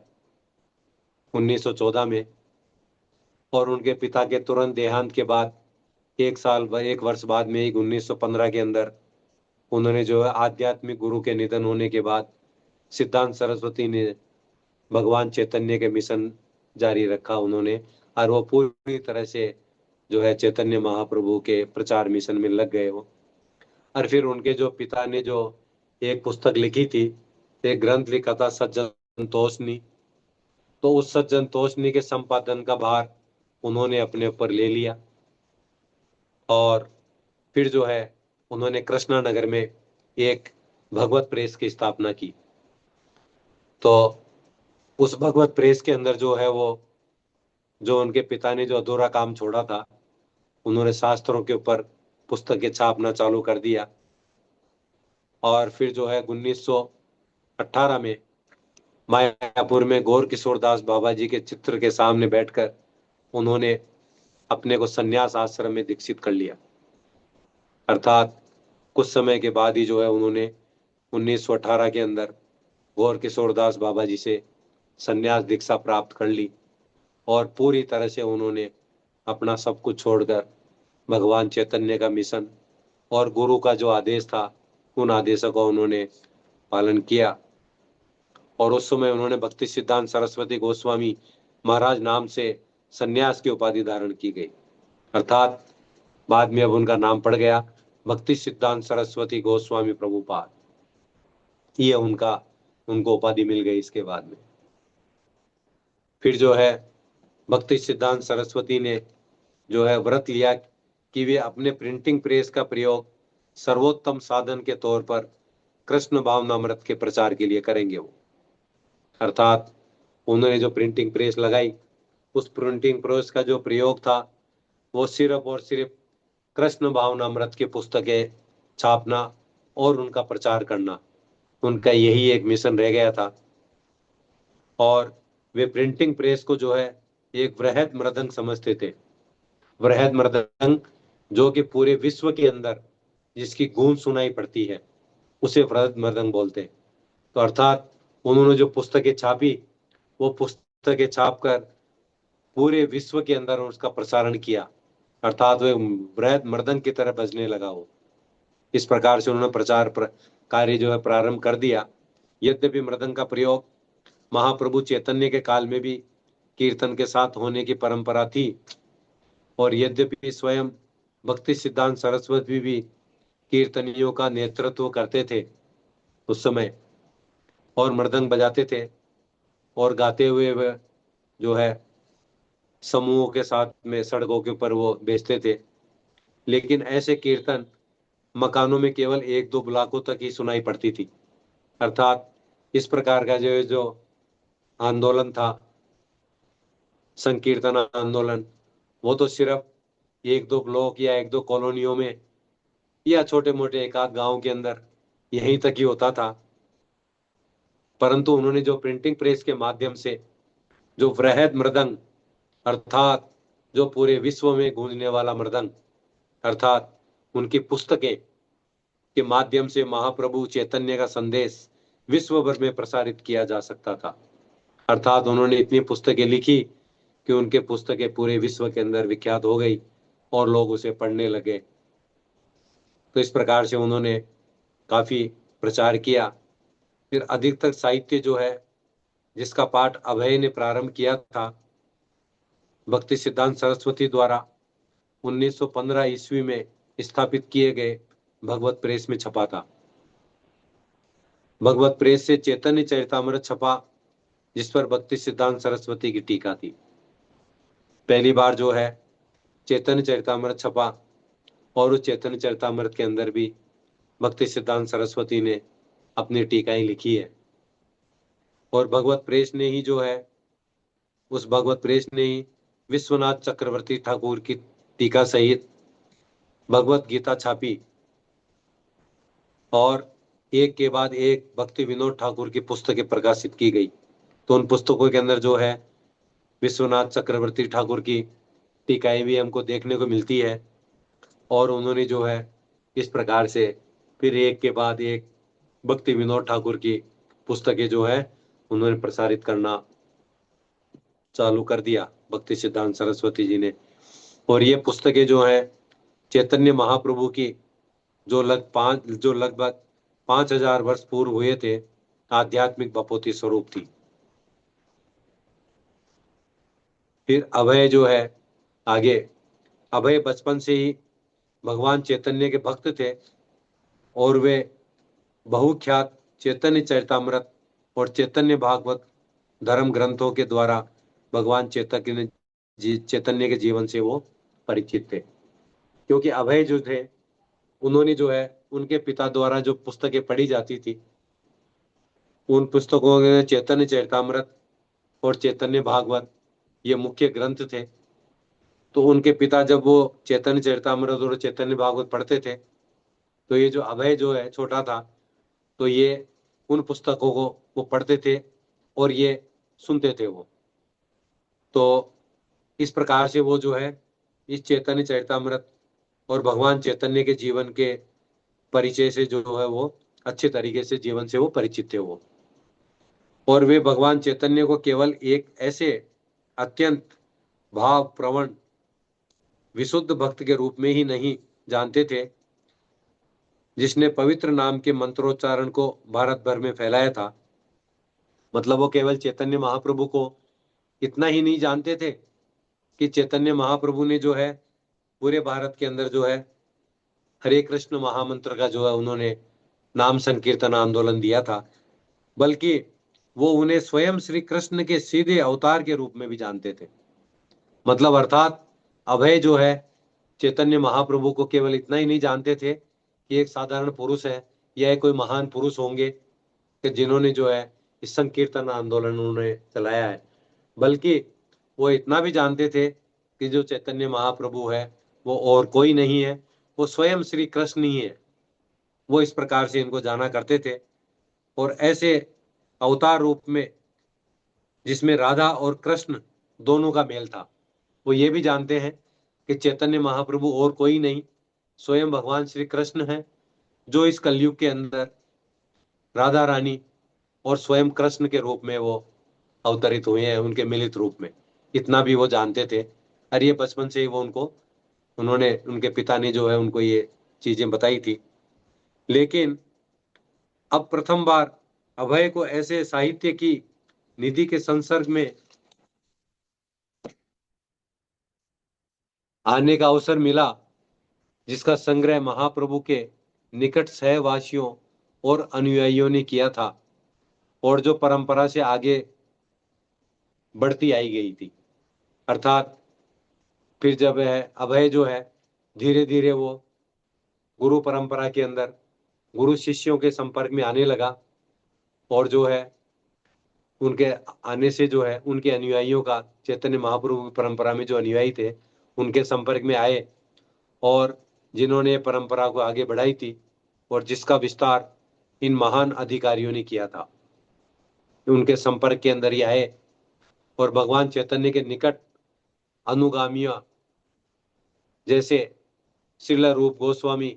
1914 में। और उनके पिता के तुरंत देहांत के बाद 1 वर्ष बाद में ही 1915 के अंदर उन्होंने जो है आध्यात्मिक गुरु के निधन होने के बाद सिद्धांत सरस्वती ने भगवान चैतन्य के मिशन जारी रखा उन्होंने। और वो पूरी तरह से जो है चैतन्य महाप्रभु के प्रचार मिशन में लग गए वो। और फिर उनके जो पिता ने जो एक पुस्तक लिखी थी, एक ग्रंथ लिखा था सज्जन तोषनी, तो उस सज्जन तोषनी के संपादन का भार उन्होंने अपने ऊपर ले लिया। और फिर जो है उन्होंने कृष्णा नगर में एक भगवत प्रेस की स्थापना की। तो उस भगवत प्रेस के अंदर जो है वो जो उनके पिता ने जो अधूरा काम छोड़ा था, उन्होंने शास्त्रों के ऊपर पुस्तकें छापना चालू कर दिया। और फिर जो है 1918 में मायापुर में गौर किशोर दास बाबा जी के चित्र के सामने बैठकर उन्होंने अपने को संन्यास आश्रम में दीक्षित कर लिया। अर्थात कुछ समय के बाद ही जो है उन्होंने 1918 के अंदर गौर किशोर दास बाबा जी से संन्यास दीक्षा प्राप्त कर ली। और पूरी तरह से उन्होंने अपना सब कुछ छोड़कर भगवान चैतन्य का मिशन और गुरु का जो आदेश था उन आदेशों का उन्होंने पालन किया। और उस समय उन्होंने भक्ति सिद्धांत सरस्वती गोस्वामी महाराज नाम से संन्यास की उपाधि धारण की गई। अर्थात बाद में अब उनका नाम पड़ गया भक्ति सिद्धांत सरस्वती गोस्वामी प्रभुपाद। ये उनको उपाधि मिल गई इसके बाद में। फिर जो है भक्ति सिद्धांत सरस्वती ने जो है व्रत लिया कि वे अपने प्रिंटिंग प्रेस का प्रयोग सर्वोत्तम साधन के तौर पर कृष्ण भावनामृत के प्रचार के लिए करेंगे वो। अर्थात उन्होंने जो प्रिंटिंग प्रेस लगाई, उस प्रिंटिंग प्रेस का जो प्रयोग था वो सिर्फ और सिर्फ कृष्ण भावनामृत की पुस्तकें छापना और उनका प्रचार करना, उनका यही एक मिशन रह गया था। और वे प्रिंटिंग प्रेस को जो है एक वृहद मृदंग समझते थे। वृहद मृदंग जो कि पूरे विश्व के अंदर जिसकी गूंज सुनाई पड़ती है उसे वृहद मृदंग बोलते हैं। तो अर्थात उन्होंने जो पुस्तकें छापी वो पुस्तकें छापकर पूरे विश्व के अंदर उसका प्रसारण किया। अर्थात वे वृहद मृदंग की तरह बजने लगा वो। इस प्रकार से उन्होंने कार्य जो है प्रारंभ कर दिया। यद्यपि मृदंग का प्रयोग महाप्रभु चैतन्य के काल में भी कीर्तन के साथ होने की परंपरा थी, और यद्यपि स्वयं भक्ति सिद्धांत सरस्वती भी कीर्तनियों का नेतृत्व करते थे उस समय और मृदंग बजाते थे और गाते हुए वह जो है समूहों के साथ में सड़कों के ऊपर वो बेचते थे। लेकिन ऐसे कीर्तन मकानों में केवल 1-2 ब्लॉकों तक ही सुनाई पड़ती थी। अर्थात इस प्रकार का जो आंदोलन था, संकीर्तन आंदोलन, वो तो सिर्फ 1-2 ब्लॉक या 1-2 कॉलोनियों में या छोटे मोटे एक आध गांव के अंदर यहीं तक ही होता था। परंतु उन्होंने जो प्रिंटिंग प्रेस के माध्यम से जो वृहद मृदंग, अर्थात जो पूरे विश्व में गूंजने वाला मृदंग, अर्थात उनकी पुस्तकें के माध्यम से महाप्रभु चैतन्य का संदेश विश्व भर में प्रसारित किया जा सकता था। अर्थात उन्होंने इतनी पुस्तकें लिखी कि उनके पुस्तकें पूरे विश्व के अंदर विख्यात हो गई और लोग उसे पढ़ने लगे। तो इस प्रकार से उन्होंने काफी प्रचार किया। फिर अधिकतर साहित्य जो है जिसका पाठ अभय ने प्रारंभ किया था, भक्ति सिद्धांत सरस्वती द्वारा 1915 ईस्वी में स्थापित किए गए भगवत प्रेस में छपा था। भगवत प्रेस से चैतन्य चरितामृत छपा, जिस पर भक्ति सिद्धांत सरस्वती की टीका थी। पहली बार जो है चैतन्य चरितामृत छपा और उस चैतन्य चरितामृत के अंदर भी भक्ति सिद्धांत सरस्वती ने अपनी टीकाएं लिखी है। और भगवत प्रेस ने ही जो है उस भगवत प्रेस ने ही विश्वनाथ चक्रवर्ती ठाकुर की टीका सहित भगवत गीता छापी और एक के बाद एक भक्ति विनोद ठाकुर की पुस्तकें प्रकाशित की गई। तो उन पुस्तकों के अंदर जो है विश्वनाथ चक्रवर्ती ठाकुर की टीकाएं भी हमको देखने को मिलती है। और उन्होंने जो है इस प्रकार से फिर एक के बाद एक भक्ति विनोद ठाकुर की पुस्तकें जो है उन्होंने प्रसारित करना चालू कर दिया भक्ति सिद्धांत सरस्वती जी ने। और ये पुस्तकें जो है चैतन्य महाप्रभु की जो लगभग 5,000 वर्ष पूर्व हुए थे आध्यात्मिक बपोती स्वरूप थी। फिर अभय जो है आगे, अभय बचपन से ही भगवान चैतन्य के भक्त थे और वे बहुख्यात चैतन्य चरितामृत और चैतन्य भागवत धर्म ग्रंथों के द्वारा भगवान चैतन्य के जीवन से वो परिचित थे। क्योंकि अभय जो थे उन्होंने जो है उनके पिता द्वारा जो पुस्तकें पढ़ी जाती थी उन पुस्तकों में चैतन्य चरितामृत और चैतन्य भागवत ये मुख्य ग्रंथ थे। तो उनके पिता जब वो चैतन्य चरितामृत और चैतन्य भागवत पढ़ते थे तो ये जो अभय जो है छोटा था तो ये उन पुस्तकों को वो पढ़ते थे और ये सुनते थे वो। तो इस प्रकार से वो जो है इस चैतन्य चरितामृत और भगवान चैतन्य के जीवन के परिचय से जो है वो अच्छे तरीके से जीवन से वो परिचित थे वो। और वे भगवान चैतन्य को केवल एक ऐसे अत्यंत भाव प्रवण विशुद्ध भक्त के रूप में ही नहीं जानते थे जिसने पवित्र नाम के मंत्रोच्चारण को भारत भर में फैलाया था। मतलब वो केवल चैतन्य महाप्रभु को इतना ही नहीं जानते थे कि चैतन्य महाप्रभु ने जो है पूरे भारत के अंदर जो है हरे कृष्ण महामंत्र का जो है उन्होंने नाम संकीर्तन आंदोलन दिया था, बल्कि वो उन्हें स्वयं श्री कृष्ण के सीधे अवतार के रूप में भी जानते थे। मतलब अर्थात अभय जो है चैतन्य महाप्रभु को केवल इतना ही नहीं जानते थे कि एक साधारण पुरुष है या कोई महान पुरुष होंगे कि जिन्होंने जो है इस संकीर्तन आंदोलन उन्होंने चलाया है, बल्कि वो इतना भी जानते थे कि जो चैतन्य महाप्रभु है वो और कोई नहीं है, वो स्वयं श्री कृष्ण ही है। वो इस प्रकार से इनको जाना करते थे। और ऐसे अवतार रूप में जिसमें राधा और कृष्ण दोनों का मेल था, वो ये भी जानते हैं कि चैतन्य महाप्रभु और कोई नहीं स्वयं भगवान श्री कृष्ण है जो इस कलयुग के अंदर राधा रानी और स्वयं कृष्ण के रूप में वो अवतरित हुए हैं उनके मिलित रूप में। इतना भी वो जानते थे। और ये बचपन से ही वो उन्होंने उनके पिता ने जो है उनको ये चीजें बताई थी। लेकिन अब प्रथम बार अभय को ऐसे साहित्य की निधि के संसर्ग में आने का अवसर मिला जिसका संग्रह महाप्रभु के निकट सहवासियों और अनुयायियों ने किया था और जो परंपरा से आगे बढ़ती आई गई थी। अर्थात फिर जब है अभय जो है धीरे धीरे वो गुरु परंपरा के अंदर गुरु शिष्यों के संपर्क में आने लगा और जो है उनके आने से जो है उनके अनुयायियों का चैतन्य महाप्रभु की परंपरा में जो अनुयायी थे उनके संपर्क में आए और जिन्होंने परंपरा को आगे बढ़ाई थी और जिसका विस्तार इन महान अधिकारियों ने किया था, उनके संपर्क के अंदर ही आए और भगवान चैतन्य के निकट अनुगामियों जैसे श्रील रूप गोस्वामी,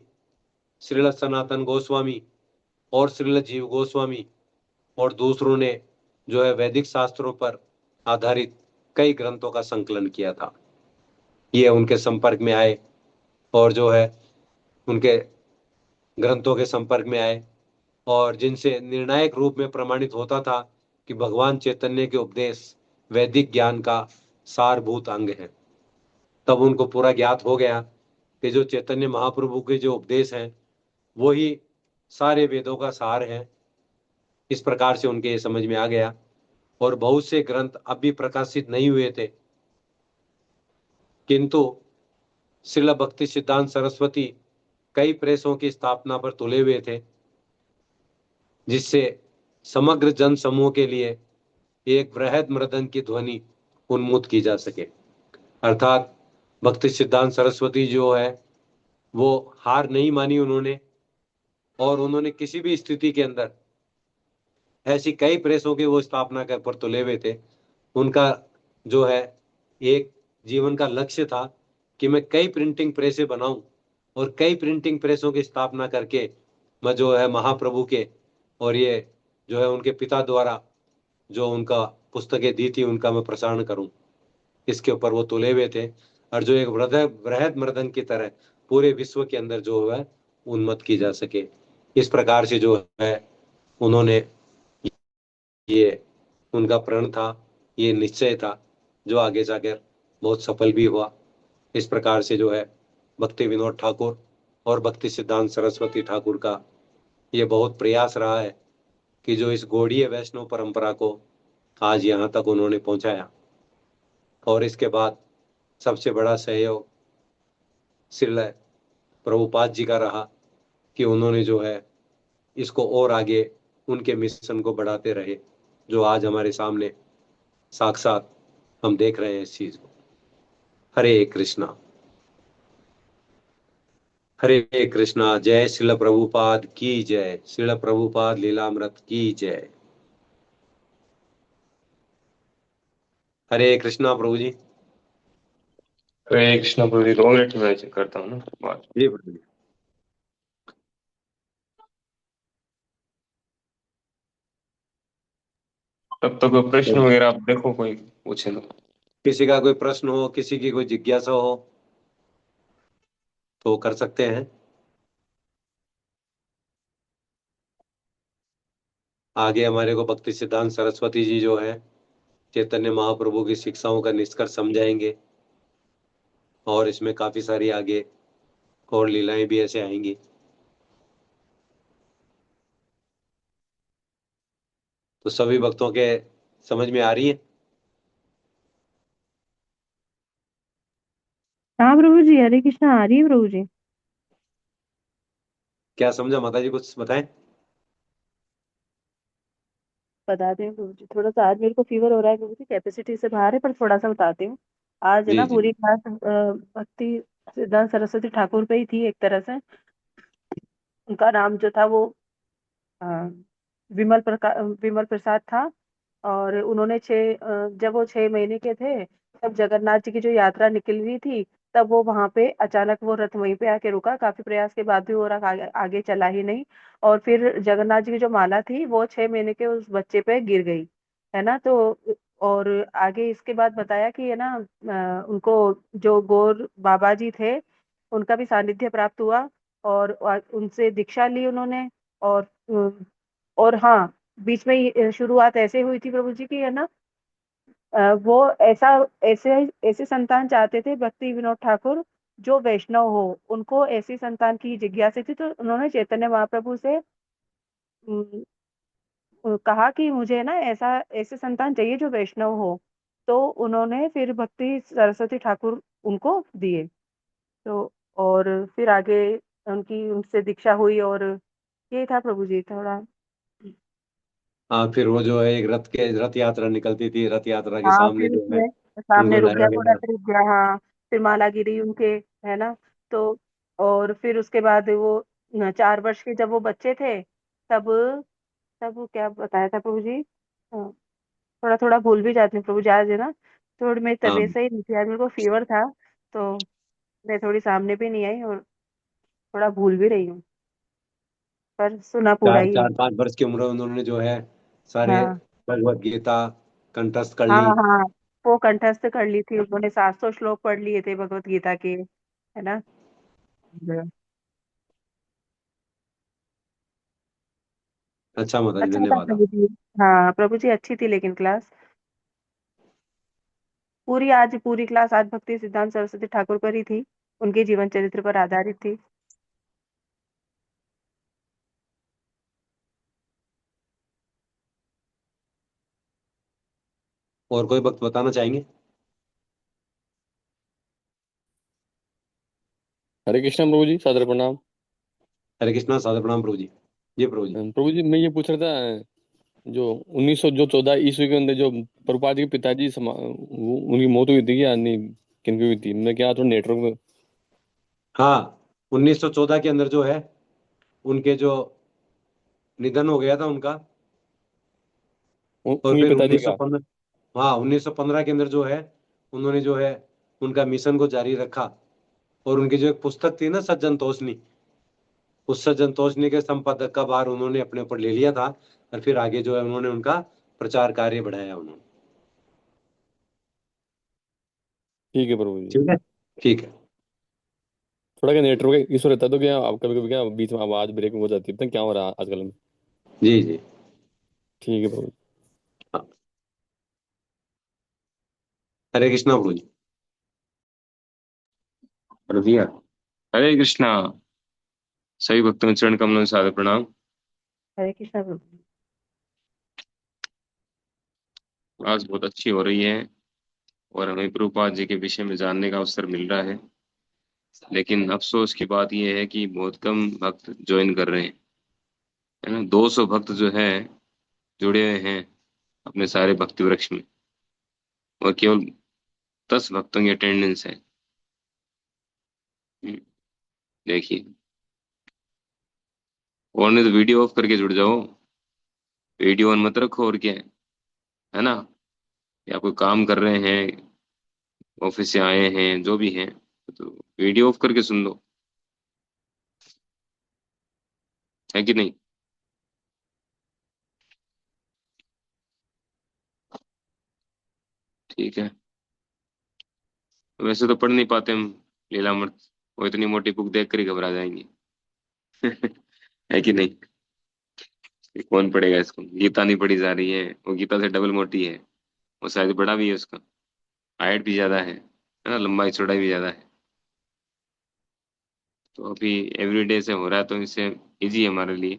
श्रील सनातन गोस्वामी और श्रील जीव गोस्वामी और दूसरों ने जो है वैदिक शास्त्रों पर आधारित कई ग्रंथों का संकलन किया था। ये उनके संपर्क में आए और जो है उनके ग्रंथों के संपर्क में आए और जिनसे निर्णायक रूप में प्रमाणित होता था कि भगवान चैतन्य के उपदेश वैदिक ज्ञान का सारभूत अंग है। तब उनको पूरा ज्ञात हो गया कि जो चैतन्य महाप्रभु के जो उपदेश हैं वो ही सारे वेदों का सार है। इस प्रकार से उनके समझ में आ गया और बहुत से ग्रंथ अब भी प्रकाशित नहीं हुए थे, किंतु श्रील भक्ति सिद्धांत सरस्वती कई प्रेसों की स्थापना पर तुले हुए थे जिससे समग्र जन समूह के लिए एक वृहद मृदंग की ध्वनि उन्मुक्त की जा सके। अर्थात भक्ति सिद्धांत सरस्वती जो है वो हार नहीं मानी उन्होंने और उन्होंने किसी भी स्थिति के अंदर ऐसी कई प्रेसों की वो स्थापना कर पर तुले हुए थे। उनका जो है एक जीवन का लक्ष्य था कि मैं कई प्रिंटिंग प्रेसें बनाऊं और कई प्रिंटिंग प्रेसों की स्थापना करके मैं जो है महाप्रभु के और ये जो है उनके पिता द्वारा जो उनका पुस्तकें दी थी उनका मैं प्रसारण करूं, इसके ऊपर वो तुले हुए थे। और जो एक वृहद वृहद मृदंग की तरह पूरे विश्व के अंदर जो है उन्मत्त की जा सके, इस प्रकार से जो है उन्होंने, ये उनका प्रण था, ये निश्चय था, जो आगे जाकर बहुत सफल भी हुआ। इस प्रकार से जो है भक्ति विनोद ठाकुर और भक्ति सिद्धांत सरस्वती ठाकुर का ये बहुत प्रयास रहा है कि जो इस गौड़ीय वैष्णव परंपरा को आज यहाँ तक उन्होंने पहुंचाया। और इसके बाद सबसे बड़ा सहयोग श्रील प्रभुपाद जी का रहा कि उन्होंने जो है इसको और आगे उनके मिशन को बढ़ाते रहे, जो आज हमारे सामने साक्षात हम देख रहे हैं इस चीज को। हरे कृष्णा, हरे कृष्णा। जय श्रील प्रभुपाद की जय, श्रील प्रभुपाद लीलामृत की जय। हरे कृष्णा प्रभु जी। हरे कृष्णा प्रभु जी। 2 मिनट में चेक करता हूँ ना बात। जी प्रभु जी। तब तक कोई प्रश्न वगैरह आप देखो, कोई पूछे तो। किसी का कोई प्रश्न हो, किसी की कोई जिज्ञासा हो तो कर सकते हैं। आगे हमारे को भक्ति सिद्धांत सरस्वती जी जो है चैतन्य महाप्रभु की शिक्षाओं का निष्कर्ष समझाएंगे, और इसमें काफी सारी आगे और लीलाएं भी ऐसे आएंगी। तो सभी भक्तों के समझ में आ रही है? हाँ प्रभु जी, हरे कृष्णा आ रही है प्रभु जी। क्या समझा माता जी, कुछ बताएं। बताते हैं प्रभु जी, थोड़ा सा आज मेरे को फीवर हो रहा है प्रभु जी, कैपेसिटी से बाहर है, पर थोड़ा सा बताती हूँ। आज है जी ना जी। पूरी क्लास भक्ति सिद्धांत सरस्वती ठाकुर पे ही थी एक तरह से। उनका नाम जो था वो अ, विमल प्रसाद था। और उन्होंने जब वो 6 महीने के थे, तब जगन्नाथ जी की जो यात्रा निकल रही थी, तब वो वहां पे अचानक वो रथ वहीं पे आके रुका। काफी प्रयास के बाद भी वो रथ आगे चला ही नहीं। और फिर जगन्नाथ जी की जो माला थी वो 6 महीने के उस बच्चे पे गिर गई, है ना। तो और आगे इसके बाद बताया कि है ना, उनको जो गौर बाबा जी थे उनका भी सानिध्य प्राप्त हुआ, और उनसे दीक्षा ली उन्होंने। और और हाँ, बीच में शुरुआत ऐसे हुई थी प्रभु जी की, है ना, वो ऐसा ऐसे ऐसे संतान चाहते थे भक्ति विनोद ठाकुर, जो वैष्णव हो। उनको ऐसी संतान की जिज्ञासा थी, तो उन्होंने चैतन्य महाप्रभु से अम, कहा कि मुझे ना ऐसा ऐसे संतान चाहिए जो वैष्णव हो। तो उन्होंने फिर भक्ति सरस्वती ठाकुर उनको दिए। तो और फिर आगे उनकी उनसे दीक्षा हुई, और ये था प्रभु जी थोड़ा। हाँ, फिर वो जो है एक रथ यात्रा निकलती थी, रथ यात्रा के हाँ, सामने फिर जो है उसमें सामने उनको रुक लाया गया, थोड़ा गया। सा रुक गया, हाँ। फिर माला गिरी उनके, है ना। तो और फिर उसके बाद वो 4 वर्ष के जब वो बच्चे थे, तब तब वो क्या बताया था प्रभु जी। हाँ, थोड़ा थोड़ा भूल भी जाती हूँ प्रभु जी, आज है ना थोड़ी मेरी हाँ, तबीयत सही नहीं थी, आज मेरे को फीवर था। तो मैं थोड़ी सामने भी नहीं आई, और थोड़ा भूल भी रही हूँ, पर सुना पूरा चार ही है। चार 5 वर्ष की उम्र में उन्होंने जो है सारे हाँ भगवत गीता कंठस्थ कर हाँ ली। हाँ, वो कंठस्थ कर ली थी उन्होंने, 700 श्लोक पढ़ लिए थे भगवत गीता के, है ना। अच्छा माता जी, अच्छा था धन्यवाद आप। प्रभु जी। हाँ प्रभु जी, अच्छी थी लेकिन क्लास पूरी क्लास आज भक्ति सिद्धांत सरस्वती ठाकुर पर ही थी, उनके जीवन चरित्र पर आधारित थी। और कोई वक्त बताना चाहेंगे? हरे कृष्णा प्रभु जी, सादर प्रणाम। हरे कृष्णा, सादर प्रणाम प्रभु जी। जी प्रभु जी। प्रभु जी, मैं ये पूछ रहा था, जो 1900 जो 14 ईस्वी के अंदर जो प्रभुपाद जी के पिताजी उनकी मौत हुई थी या नहीं, किनकी हुई थी? मैं क्या थोड़ा नेटवर्क में। हाँ, 1914 के अंदर जो है उनके जो निधन हो गया था उनका। और उनके फिर पिताजी का। 1915, हाँ 1915 के अंदर जो है उन्होंने जो है उनका मिशन को जारी रखा। और उनकी जो एक पुस्तक थी ना, सज्जन तोषनी, उस सज्जन तोषनी के संपादक का भार उन्होंने अपने ऊपर ले लिया था। और फिर आगे जो है उन्होंने उनका प्रचार कार्य बढ़ाया उन्होंने। ठीक है प्रभु जी। ठीक है, ठीक है। थोड़ा क्या नेटवर्क इशू रहता है तो क्या आप कभी कभी क्या बीच में आवाज ब्रेक हो जाती है, पता नहीं क्या हो रहा है आजकल में। जी जी। ठीक है प्रभु जी। हाँ। हरे कृष्णा प्रभु जी। कर दिया। हरे कृष्णा। सभी भक्तों में चरण कमलों में सादर प्रणाम। हरे कृष्णा प्रभु। क्लास बहुत अच्छी हो रही है और हमें प्रभुपाद जी के विषय में जानने का अवसर मिल रहा है। लेकिन अफसोस की बात यह है कि बहुत कम भक्त ज्वाइन कर रहे हैं। है ना, 200 भक्त जो है जुड़े हुए हैं अपने सारे भक्ति वृक्ष में, और केवल 10 भक्तों की अटेंडेंस है। हम्म, देखिए, और नहीं तो वीडियो ऑफ करके जुड़ जाओ। वीडियो ऑन मत रखो, और क्या है ना, या कोई काम कर रहे हैं, ऑफिस से आए हैं, जो भी हैं, तो वीडियो ऑफ करके सुन लो, है कि नहीं। ठीक है। वैसे तो पढ़ नहीं पाते हम लीलामृत, वो इतनी मोटी बुक देख कर ही घबरा जाएंगे। है कि नहीं। ये कौन पढ़ेगा इसको, गीता नहीं पढ़ी जा रही है, वो गीता से डबल मोटी है। वो शायद बड़ा भी है उसका, हाइट भी ज्यादा है ना, लंबाई चौड़ाई भी ज्यादा है। तो अभी एवरीडे से हो रहा है, तो इससे इजी है हमारे लिए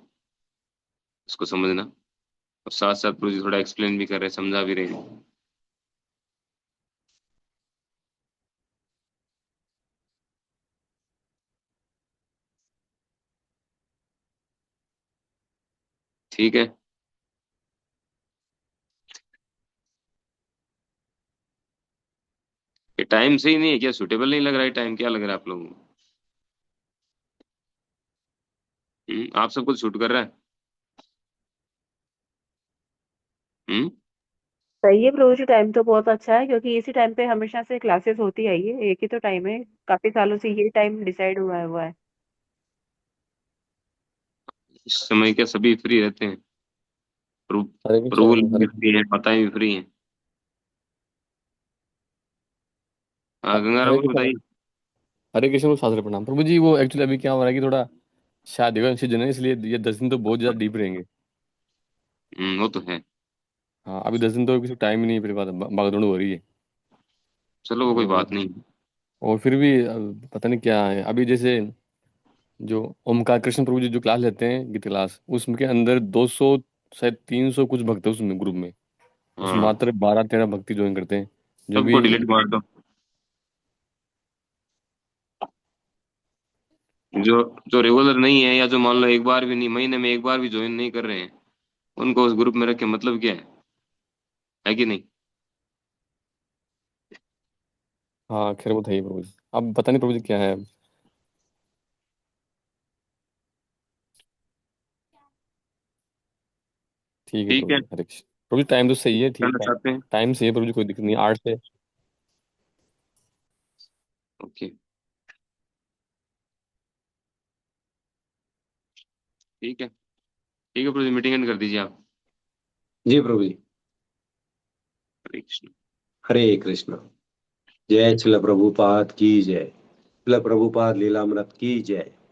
उसको समझना। और साथ साथ प्रभु जी थोड़ा एक्सप्लेन भी कर रहे हैं, समझा भी रहे हैं। ठीक है। ये टाइम सही नहीं है क्या, सुटेबल नहीं लग रहा है टाइम, क्या लग रहा है आप लोगों को। आप सब कुछ शूट कर रहा है। हम्म। सही है प्रभु जी, टाइम तो बहुत अच्छा है क्योंकि इसी टाइम पे हमेशा से क्लासेस होती आई है, एक ही तो टाइम है, काफी सालों से ये टाइम डिसाइड हुआ है। इस समय क्या सभी फ्री रहते हैं। प्रभु हरे कृष्णा प्रभु प्रभु, भी हरे फ्री है, माताएं भी फ्री हैं। हाँ गंगाराम हरे को कृष्णा। बताइए। हरे कृष्ण को सादर प्रणाम प्रभु जी। वो एक्चुअली अभी क्या हो रहा है कि थोड़ा शादी का सीजन है, इसलिए ये 10 दिन तो बहुत ज्यादा डीप रहेंगे। वो तो है। हाँ, अभी 10 दिन तो किसी टाइम ही नहीं, फिर भागदौड़ हो रही है। चलो वो कोई तो बात नहीं। और फिर भी पता नहीं क्या है अभी, जैसे जो ओमकार कृष्ण प्रभु जी जो क्लास लेते हैं गीत क्लास, उसके अंदर 200 शायद 300 कुछ भक्त है उसमें ग्रुप में। उसमें हाँ, मात्र 12-13 भक्ति ज्वाइन करते हैं जो सबको भी। डिलीट मार दो। जो जो रेगुलर नहीं है, या जो मान लो एक बार भी नहीं, महीने में एक बार भी ज्वाइन नहीं कर रहे हैं, उनको उस ग्रुप में रख के मतलब क्या है कि नहीं। हाँ खैर, वो था ही प्रभु जी। अब पता नहीं प्रभु जी क्या है। ठीक है ठीक प्रभु है। जी, हरे कृष्ण। प्रभु जी टाइम तो सही है, ठीक करना टाइम। चाहते हैं। टाइम सही है प्रभु जी, कोई दिक्कत नहीं है, 8 से। ओके। ठीक है प्रभु जी, मीटिंग एंड कर दीजिए आप। जी प्रभु जी। हरे कृष्ण। हरे कृष्णा। जय श्रील प्रभुपाद की जय। श्रील प्रभुपाद लीलामृत की जय।